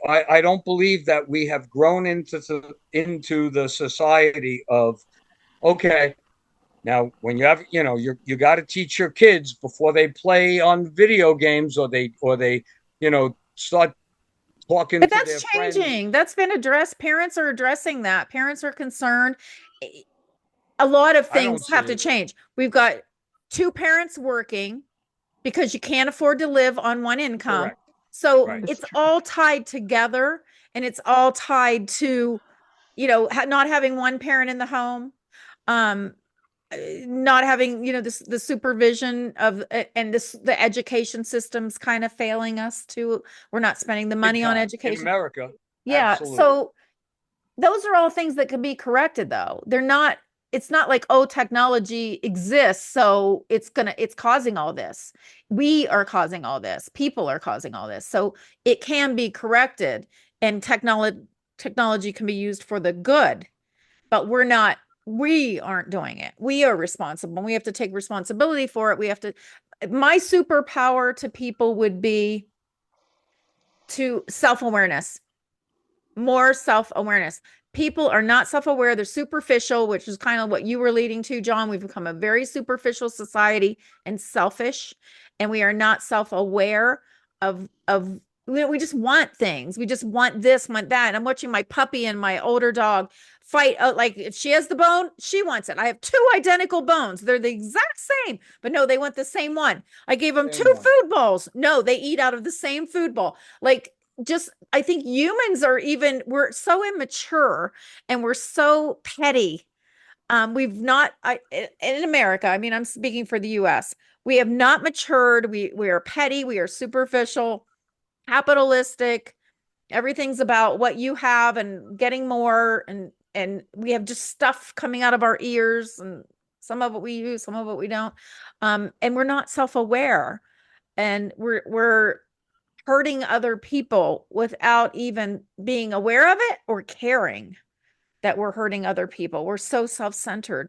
[SPEAKER 3] I don't believe that we have grown into the society of, okay, now when you have, you got to teach your kids before they play on video games, or they start talking
[SPEAKER 1] But
[SPEAKER 3] to
[SPEAKER 1] that's
[SPEAKER 3] their friends.
[SPEAKER 1] changing. That's been addressed. Parents are addressing that. Parents are concerned. A lot of
[SPEAKER 3] I don't
[SPEAKER 1] things have
[SPEAKER 3] see
[SPEAKER 1] to
[SPEAKER 3] it.
[SPEAKER 1] change. We've got two parents working because you can't afford to live on one income.
[SPEAKER 3] Correct.
[SPEAKER 1] So
[SPEAKER 3] Right.
[SPEAKER 2] it's
[SPEAKER 1] it's
[SPEAKER 2] true.
[SPEAKER 1] all tied together, and it's all tied to, not having one parent in the home, um, not having, the supervision of, and the education system's kind of failing us too. We're not spending the
[SPEAKER 3] Big
[SPEAKER 1] money on
[SPEAKER 3] time in
[SPEAKER 1] education.
[SPEAKER 3] America.
[SPEAKER 1] Yeah.
[SPEAKER 3] Absolutely.
[SPEAKER 1] So those are all things that can be corrected though. It's not like, oh, technology exists, so it's causing all this. We are causing all this. People are causing all this. So it can be corrected, and technology can be used for the good, but we aren't doing it. We are responsible. We have to take responsibility for it. My superpower to people would be to self-awareness, more self-awareness. People are not self-aware. They're superficial, which is kind of what you were leading to, Jon. We've become a very superficial society and selfish, and we are not self-aware of we just want things. We just want this, want that. And I'm watching my puppy and my older dog fight. Like, if she has the bone, she wants it. I have two identical bones. They're the exact same, but no, they want the same one. I gave them two
[SPEAKER 3] Same one.
[SPEAKER 1] food bowls. No, they eat out of the same food bowl. Like, just, I think humans we're so immature and we're so petty. We've not, in America, I mean, I'm speaking for the US, we have not matured. We are petty, we are superficial, capitalistic. Everything's about what you have and getting more, and we have just stuff coming out of our ears, and some of it we use, some of it we don't. And we're not self-aware, and we're hurting other people without even being aware of it or caring that we're hurting other people. We're so self-centered.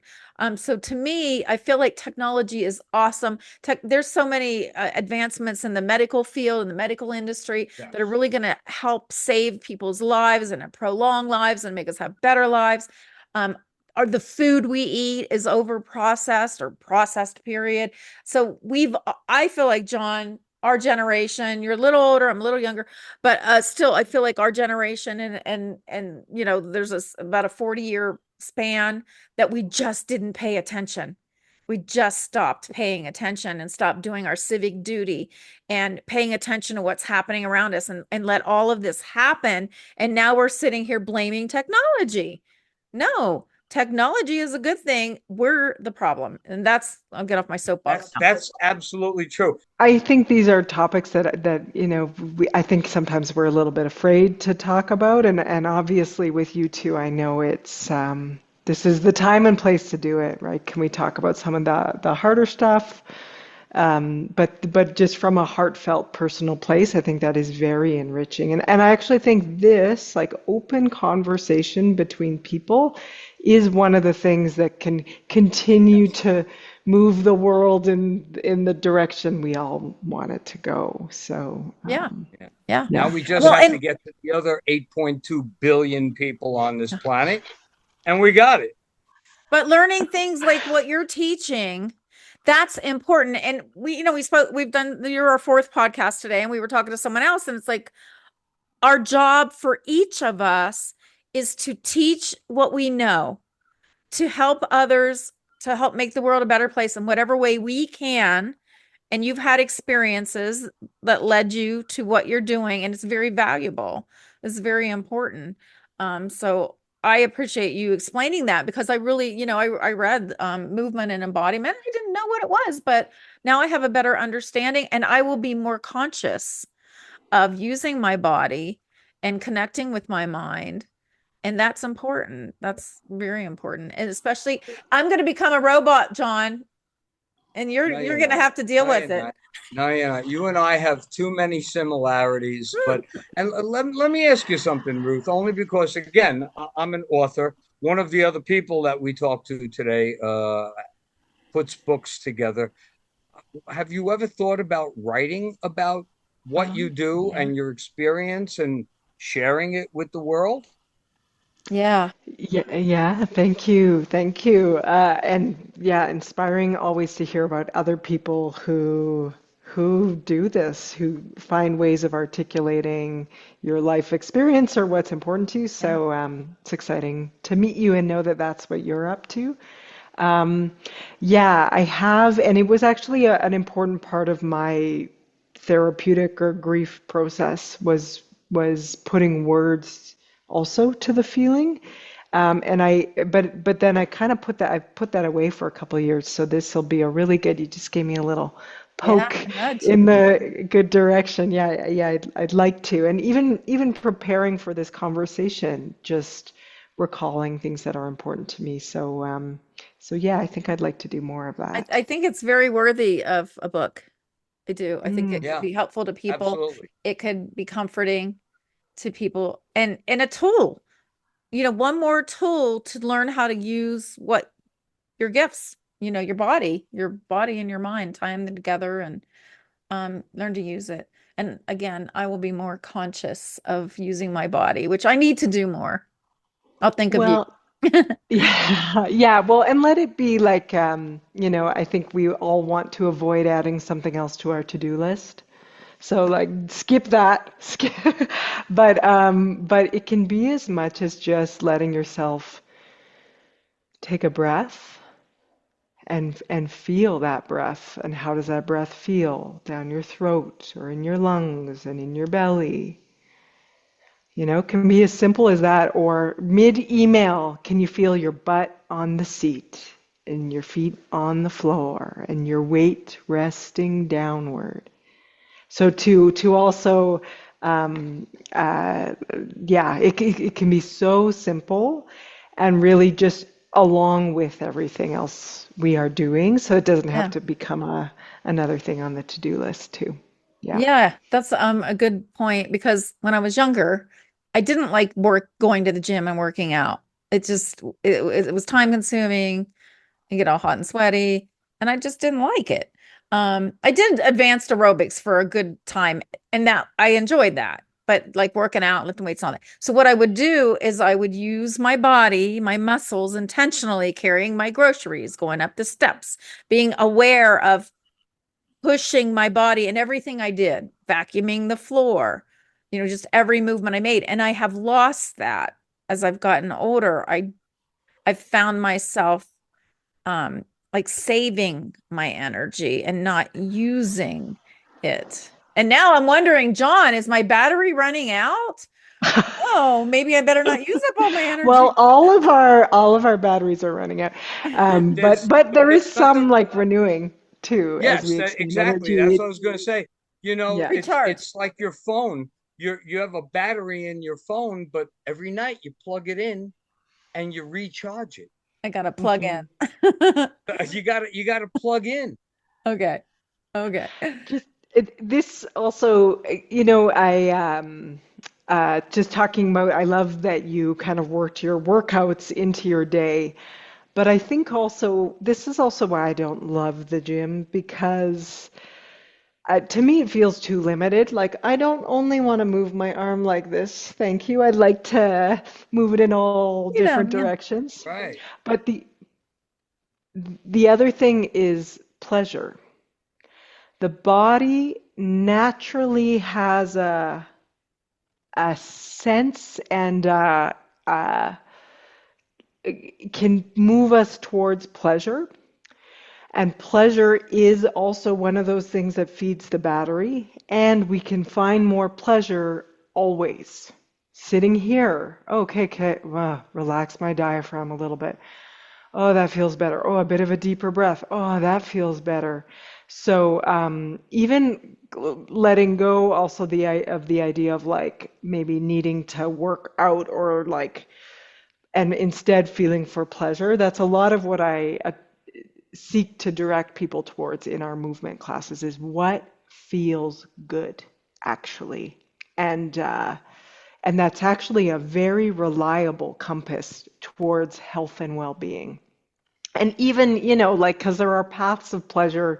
[SPEAKER 1] So to me, I feel like technology is awesome. There's so many advancements in the medical field, in the medical industry, that are
[SPEAKER 3] Yes.
[SPEAKER 1] really going to help save people's lives and prolong lives and make us have better lives. Um, or the food we eat is over processed or processed, period. So I feel like, Jon, our generation, you're a little older, I'm a little younger, but still, I feel like our generation, and there's about a 40-year span that we just didn't pay attention. We just stopped paying attention and stopped doing our civic duty and paying attention to what's happening around us, and let all of this happen. And now we're sitting here blaming technology. No, technology is a good thing. We're the problem. And I'll get off my soapbox
[SPEAKER 3] That's
[SPEAKER 1] now.
[SPEAKER 3] that's absolutely true.
[SPEAKER 2] I think these are topics that I think sometimes we're a little bit afraid to talk about, and obviously with you two, I know it's this is the time and place to do it, right? Can we talk about some of the harder stuff? But just from a heartfelt personal place, I think that is very enriching. And I actually think this, like, open conversation between people, is one of the things that can continue
[SPEAKER 3] Yes.
[SPEAKER 2] to move the world in the direction we all want it to go. So
[SPEAKER 1] Yeah.
[SPEAKER 3] Yeah.
[SPEAKER 1] Yeah.
[SPEAKER 3] Now
[SPEAKER 2] yeah.
[SPEAKER 3] we just
[SPEAKER 1] Well,
[SPEAKER 3] have to
[SPEAKER 1] and
[SPEAKER 3] get to the other 8.2 billion people on this planet, and we got it.
[SPEAKER 1] but learning things like what you're teaching, that's important. And you're our fourth podcast today, and we were talking to someone else, and it's like, our job for each of us is to teach what we know, to help others, to help make the world a better place in whatever way we can. And you've had experiences that led you to what you're doing, and it's very valuable. It's very important. So I appreciate you explaining that because I really, I read movement and embodiment. I didn't know what it was, but now I have a better understanding and I will be more conscious of using my body and connecting with my mind. And that's important. That's very important. And especially I'm going to become a robot, Jon, and you're
[SPEAKER 3] No, you're
[SPEAKER 1] you're going to
[SPEAKER 3] not.
[SPEAKER 1] have to deal
[SPEAKER 3] No,
[SPEAKER 1] with
[SPEAKER 3] you're
[SPEAKER 1] it.
[SPEAKER 3] not. No, you're not. You and I have too many similarities. But and let me ask you something, Ruth. Only because again, I'm an author. One of the other people that we talked to today puts books together. Have you ever thought about writing about what you do
[SPEAKER 1] Yeah.
[SPEAKER 3] and your experience and sharing it with the world?
[SPEAKER 1] Yeah.
[SPEAKER 2] Yeah, yeah, thank you. Thank you. And yeah, inspiring always to hear about other people who do this, who find ways of articulating your life experience or what's important to you.
[SPEAKER 1] Yeah.
[SPEAKER 2] So it's exciting to meet you and know that that's what you're up to. Um, yeah, I have, and it was actually an important part of my therapeutic or grief process was putting words also to the feeling. But then I put that away for a couple of years. So this will be a really good. You just gave me a little
[SPEAKER 1] Yeah.
[SPEAKER 2] poke
[SPEAKER 1] Nudge.
[SPEAKER 2] in the good direction. Yeah, yeah, I'd like to. And even preparing for this conversation, just recalling things that are important to me. So yeah, I think I'd like to do more of that.
[SPEAKER 1] I think it's very worthy of a book. I do. I think it
[SPEAKER 2] Mm.
[SPEAKER 1] could
[SPEAKER 3] Yeah,
[SPEAKER 1] be helpful to people.
[SPEAKER 3] absolutely.
[SPEAKER 1] It could be comforting to people and a tool, one more tool to learn how to use what your gifts, your body and your mind, tie them together and learn to use it. And again, I will be more conscious of using my body, which I need to do more. I'll think of you.
[SPEAKER 2] Well, yeah, yeah. Well, and let it be like, I think we all want to avoid adding something else to our to-do list. So like skip that. Skip. But it can be as much as just letting yourself take a breath and feel that breath. And how does that breath feel down your throat or in your lungs and in your belly? It can be as simple as that, or mid-email, can you feel your butt on the seat and your feet on the floor and your weight resting downward? So to also, um, uh, yeah, it can be so simple and really just along with everything else we are doing, so it doesn't have
[SPEAKER 1] Yeah.
[SPEAKER 2] to become another thing on the to-do list too. Yeah.
[SPEAKER 1] Yeah, that's a good point because when I was younger, I didn't like going to the gym and working out. It was time consuming. You get all hot and sweaty, and I just didn't like it. I did advanced aerobics for a good time, and that I enjoyed that. But like working out, lifting weights, and all that. So what I would do is I would use my body, my muscles, intentionally carrying my groceries, going up the steps, being aware of pushing my body and everything I did, vacuuming the floor, just every movement I made. And I have lost that as I've gotten older. I've found myself like saving my energy and not using it. And now I'm wondering, Jon, is my battery running out? Oh, maybe I better not use up all my
[SPEAKER 2] Well,
[SPEAKER 1] energy.
[SPEAKER 2] all of our batteries are running out, but
[SPEAKER 3] There's
[SPEAKER 2] but there is
[SPEAKER 3] there's
[SPEAKER 2] some
[SPEAKER 3] nothing.
[SPEAKER 2] like renewing too as
[SPEAKER 3] Yes,
[SPEAKER 2] we expend
[SPEAKER 3] exactly.
[SPEAKER 2] energy.
[SPEAKER 3] That's what I was going to say.
[SPEAKER 2] Yeah.
[SPEAKER 1] Recharge.
[SPEAKER 3] It's like your phone. You have a battery in your phone, but every night you plug it in and you recharge it.
[SPEAKER 1] I gotta plug
[SPEAKER 2] Mhm.
[SPEAKER 1] in.
[SPEAKER 3] You got to plug in.
[SPEAKER 1] Okay. Okay.
[SPEAKER 2] Just this also, I just talking about. I love that you kind of worked your workouts into your day, but I think also this is also why I don't love the gym because. To me, it feels too limited. Like, I don't only want to move my arm like this. Thank you. I'd like to move it in all different
[SPEAKER 1] Yeah.
[SPEAKER 2] directions.
[SPEAKER 3] Right.
[SPEAKER 2] But the other thing is pleasure. The body naturally has a sense and can move us towards pleasure. And pleasure is also one of those things that feeds the battery, and we can find more pleasure always. Sitting here. Okay, okay. Relax my diaphragm a little bit. Oh, that feels better. Oh, a bit of a deeper breath. Oh, that feels better. So even letting go also of the idea of like maybe needing to work out or like and instead feeling for pleasure. That's a lot of what I seek to direct people towards in our movement classes is what feels good actually. And uh, and that's actually a very reliable compass towards health and well-being. And even, like, because there are paths of pleasure,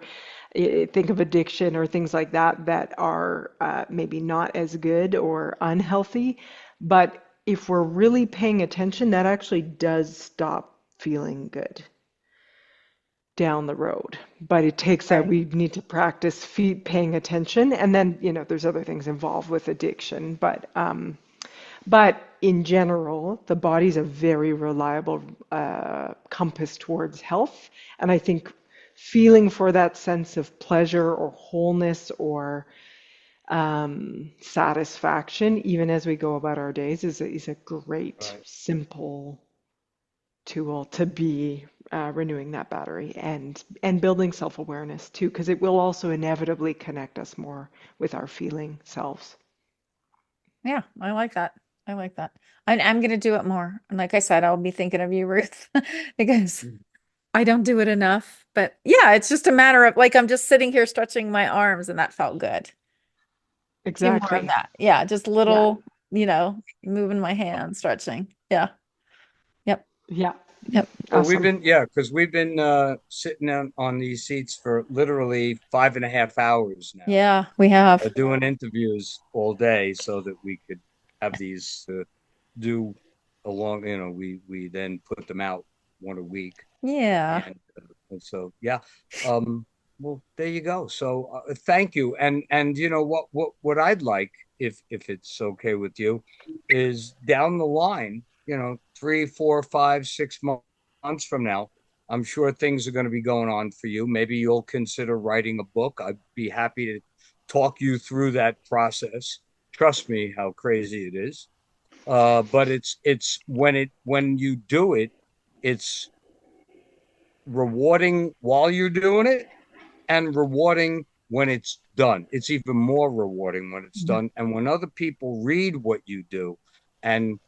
[SPEAKER 2] think of addiction or things like that, that are maybe not as good or unhealthy. But if we're really paying attention, that actually does stop feeling good down the road. But it takes that
[SPEAKER 1] Right.
[SPEAKER 2] we need to practice paying attention. And then, there's other things involved with addiction. But in general, the body's a very reliable compass towards health. And I think feeling for that sense of pleasure or wholeness or satisfaction, even as we go about our days, is a great,
[SPEAKER 3] Right.
[SPEAKER 2] simple tool to be renewing that battery and building self-awareness too, because it will also inevitably connect us more with our feeling selves.
[SPEAKER 1] Yeah, I like that. I like that. I'm going to do it more. And like I said, I'll be thinking of you, Ruth, because
[SPEAKER 3] Mhm.
[SPEAKER 1] I don't do it enough. But yeah, it's just a matter of like I'm just sitting here stretching my arms and that felt good. Do more of
[SPEAKER 2] Exactly.
[SPEAKER 1] that. Yeah, just
[SPEAKER 2] Yeah.
[SPEAKER 1] little, moving my hands, stretching. Yeah. Yep.
[SPEAKER 2] Yeah.
[SPEAKER 1] Yep.
[SPEAKER 3] Well, we've
[SPEAKER 2] Awesome.
[SPEAKER 3] been, yeah, because we've been sitting on these seats for literally 5.5 hours now,
[SPEAKER 1] Yeah, we have.
[SPEAKER 3] doing interviews all day so that we could have these do along, we then put them out one a week.
[SPEAKER 1] Yeah.
[SPEAKER 3] And so, yeah, um, well, there you go. So thank you. And you know what I'd like, if it's okay with you, is down the line, 3, 4, 5, 6 months from now, I'm sure things are going to be going on for you. Maybe you'll consider writing a book. I'd be happy to talk you through that process. Trust me, how crazy it is. But it's when you do it, it's rewarding while you're doing it and rewarding when it's done. It's even more rewarding when it's
[SPEAKER 1] Yeah.
[SPEAKER 3] done. And when other people read what you do and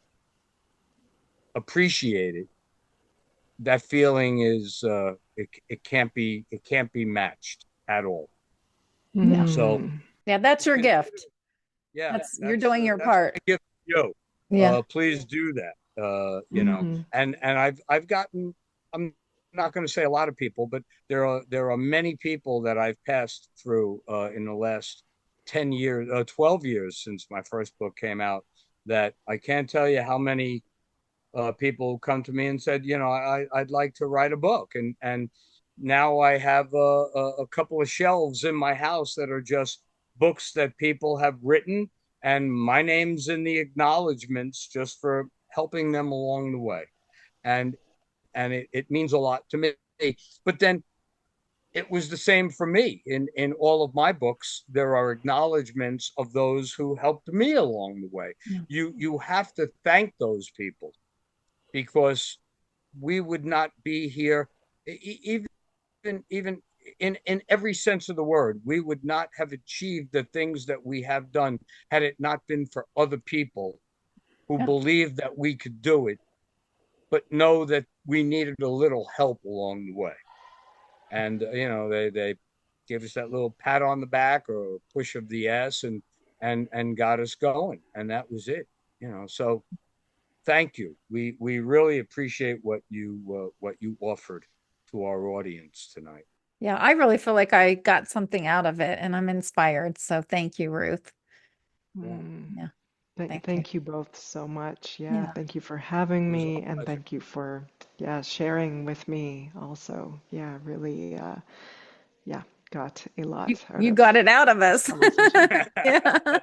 [SPEAKER 3] appreciate it, that feeling is it can't be matched at all.
[SPEAKER 1] Yeah.
[SPEAKER 3] So
[SPEAKER 2] Mm.
[SPEAKER 1] Yeah, that's
[SPEAKER 3] you
[SPEAKER 1] your
[SPEAKER 3] continue.
[SPEAKER 1] gift.
[SPEAKER 3] Yeah,
[SPEAKER 1] You're doing your
[SPEAKER 3] that's
[SPEAKER 1] part.
[SPEAKER 3] my gift to you.
[SPEAKER 1] Yeah.
[SPEAKER 3] Please do that.
[SPEAKER 2] Mm.
[SPEAKER 3] And I've gotten. I'm not going to say a lot of people, but there are many people that I've passed through in the last 10 years, 12 years since my first book came out. That I can't tell you how many people come to me and said, I'd like to write a book, and now I have a couple of shelves in my house that are just books that people have written, and my name's in the acknowledgments just for helping them along the way, and it means a lot to me. But then it was the same for me in all of my books. There are acknowledgments of those who helped me along the way.
[SPEAKER 1] Yeah.
[SPEAKER 3] You have to thank those people because we would not be here, even in every sense of the word. We would not have achieved the things that we have done had it not been for other people who
[SPEAKER 1] Yeah.
[SPEAKER 3] believed that we could do it, but know that we needed a little help along the way. And they gave us that little pat on the back or a push of the ass, and got us going, and that was it. So thank you. We really appreciate what you offered to our audience tonight.
[SPEAKER 1] Yeah, I really feel like I got something out of it and I'm inspired. So thank you, Ruth.
[SPEAKER 3] Yeah,
[SPEAKER 2] Mm.
[SPEAKER 1] Yeah, thank you.
[SPEAKER 2] Thank you both so much. Yeah,
[SPEAKER 1] Yeah.
[SPEAKER 2] thank you for having
[SPEAKER 3] it was
[SPEAKER 2] me,
[SPEAKER 3] our
[SPEAKER 2] and
[SPEAKER 3] pleasure.
[SPEAKER 2] thank you for, yeah, sharing with me also. Yeah, really, yeah, got a
[SPEAKER 1] You
[SPEAKER 2] lot out
[SPEAKER 1] you
[SPEAKER 2] of
[SPEAKER 1] got it out of
[SPEAKER 2] this
[SPEAKER 1] us.
[SPEAKER 2] conversation.
[SPEAKER 1] Yeah.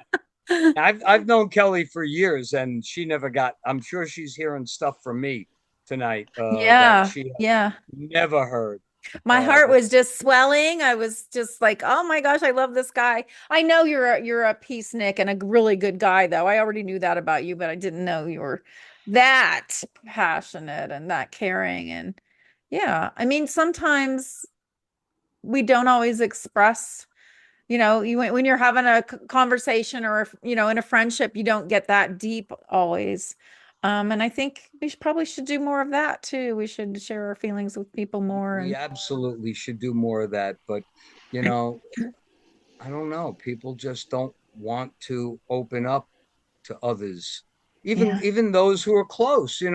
[SPEAKER 3] I've known Kellie for years, and she never got. I'm sure she's hearing stuff from me tonight that
[SPEAKER 1] Yeah.
[SPEAKER 3] she has
[SPEAKER 1] Yeah.
[SPEAKER 3] never heard.
[SPEAKER 1] My heart
[SPEAKER 3] But
[SPEAKER 1] was just swelling. I was just like, oh my gosh, I love this guy. I know you're a peacenik and a really good guy, though. I already knew that about you, but I didn't know you were that passionate and that caring. And yeah, I mean, sometimes we don't always express, when you're having a conversation or, in a friendship, you don't get that deep always. And I think we probably should do more of that too. We should share our feelings with people more.
[SPEAKER 3] we
[SPEAKER 1] And
[SPEAKER 3] absolutely should do more of that. But, you know, I don't know. People just don't want to open up to others. Even
[SPEAKER 1] yeah,
[SPEAKER 3] even those who are close, they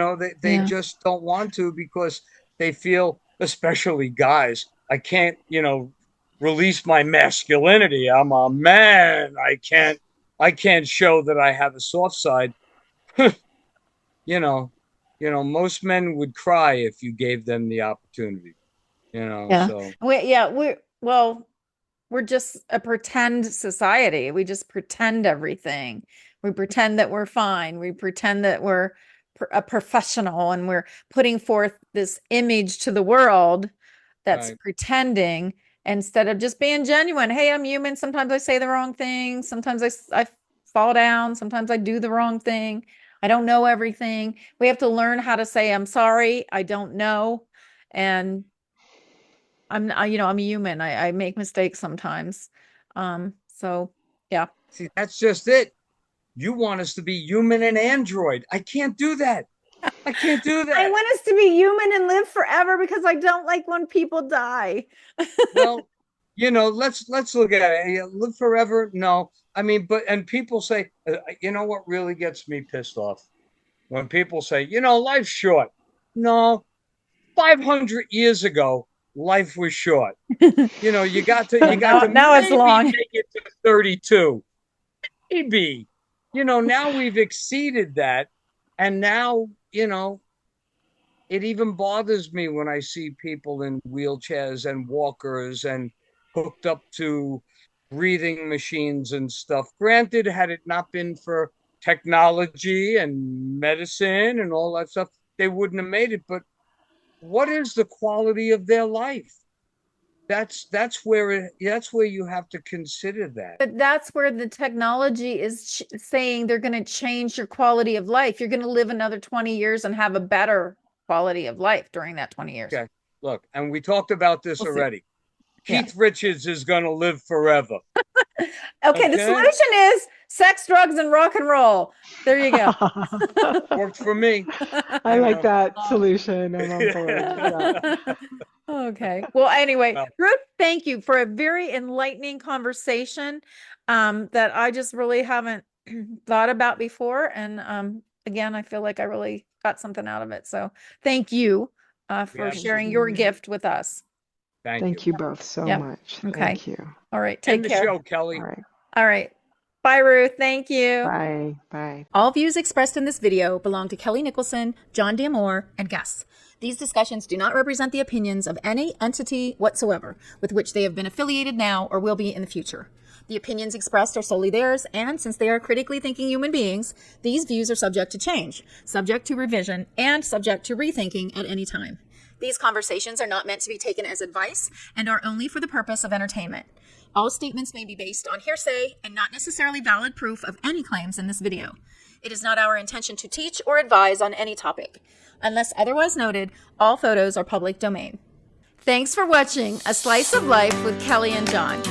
[SPEAKER 1] yeah,
[SPEAKER 3] just don't want to because they feel, especially guys, I can't, release my masculinity. I'm a man. I can't show that I have a soft side. You know, most men would cry if you gave them the opportunity,
[SPEAKER 1] yeah.
[SPEAKER 3] so
[SPEAKER 1] We're just a pretend society. We just pretend everything. We pretend that we're fine. We pretend that we're a professional and we're putting forth this image to the world that's
[SPEAKER 3] right.
[SPEAKER 1] pretending instead of just being genuine. Hey, I'm human. Sometimes I say the wrong thing. Sometimes I fall down. Sometimes I do the wrong thing. I don't know everything. We have to learn how to say, I'm sorry, I don't know. And I'm a human. I make mistakes sometimes. So yeah.
[SPEAKER 3] See, that's just it. You want us to be human and android. I can't do that. I can't do
[SPEAKER 1] I
[SPEAKER 3] that.
[SPEAKER 1] want us to be human and live forever because I don't like when people die.
[SPEAKER 3] Well, let's look at it. Live forever? No. I mean, and people say, you know what really gets me pissed off? When people say, life's short. No, 500 years ago, life was short. You got to
[SPEAKER 1] Well,
[SPEAKER 3] you got to
[SPEAKER 1] now it's
[SPEAKER 3] maybe
[SPEAKER 1] long.
[SPEAKER 3] make it to 32. Maybe. Now we've exceeded that. And now, it even bothers me when I see people in wheelchairs and walkers and hooked up to breathing machines and stuff. Granted, had it not been for technology and medicine and all that stuff, they wouldn't have made it. But what is the quality of their life? That's where you have to consider that.
[SPEAKER 1] But that's where the technology is saying they're going to change your quality of life. You're going to live another 20 years and have a better quality of life during that 20 years.
[SPEAKER 3] Okay. Look, and we talked about this
[SPEAKER 1] We'll see.
[SPEAKER 3] already.
[SPEAKER 1] Yeah.
[SPEAKER 3] Keith Richards is going to live forever.
[SPEAKER 1] Okay, the
[SPEAKER 3] Okay?
[SPEAKER 1] solution is sex, drugs, and rock and roll. There you go.
[SPEAKER 3] Worked for me.
[SPEAKER 2] I
[SPEAKER 3] You
[SPEAKER 2] like
[SPEAKER 3] know.
[SPEAKER 2] that solution. I'm on board. Yeah.
[SPEAKER 1] Okay. Well, anyway,
[SPEAKER 3] Well,
[SPEAKER 1] Ruth, thank you for a very enlightening conversation that I just really haven't thought about before. And again, I feel like I really got something out of it. So thank you
[SPEAKER 3] we
[SPEAKER 1] for sharing your
[SPEAKER 3] absolutely.
[SPEAKER 1] gift with us.
[SPEAKER 3] Thank you.
[SPEAKER 2] Thank you both so
[SPEAKER 1] Yep.
[SPEAKER 2] much.
[SPEAKER 1] Okay.
[SPEAKER 2] Thank you.
[SPEAKER 1] All right.
[SPEAKER 3] End
[SPEAKER 1] Take
[SPEAKER 3] the
[SPEAKER 1] care.
[SPEAKER 3] show,
[SPEAKER 2] All
[SPEAKER 3] Kelly.
[SPEAKER 2] right.
[SPEAKER 1] All right. Bye, Ruth. Thank you.
[SPEAKER 2] Bye. Bye.
[SPEAKER 1] All views expressed in this video belong to Kelly Nicholson, John D'Amore, and guests. These discussions do not represent the opinions of any entity whatsoever with which they have been affiliated now or will be in the future. The opinions expressed are solely theirs, and since they are critically thinking human beings, these views are subject to change, subject to revision, and subject to rethinking at any time. These conversations are not meant to be taken as advice and are only for the purpose of entertainment. All statements may be based on hearsay and not necessarily valid proof of any claims in this video. It is not our intention to teach or advise on any topic. Unless otherwise noted, all photos are public domain. Thanks for watching A Slice of Life with Kelly and John.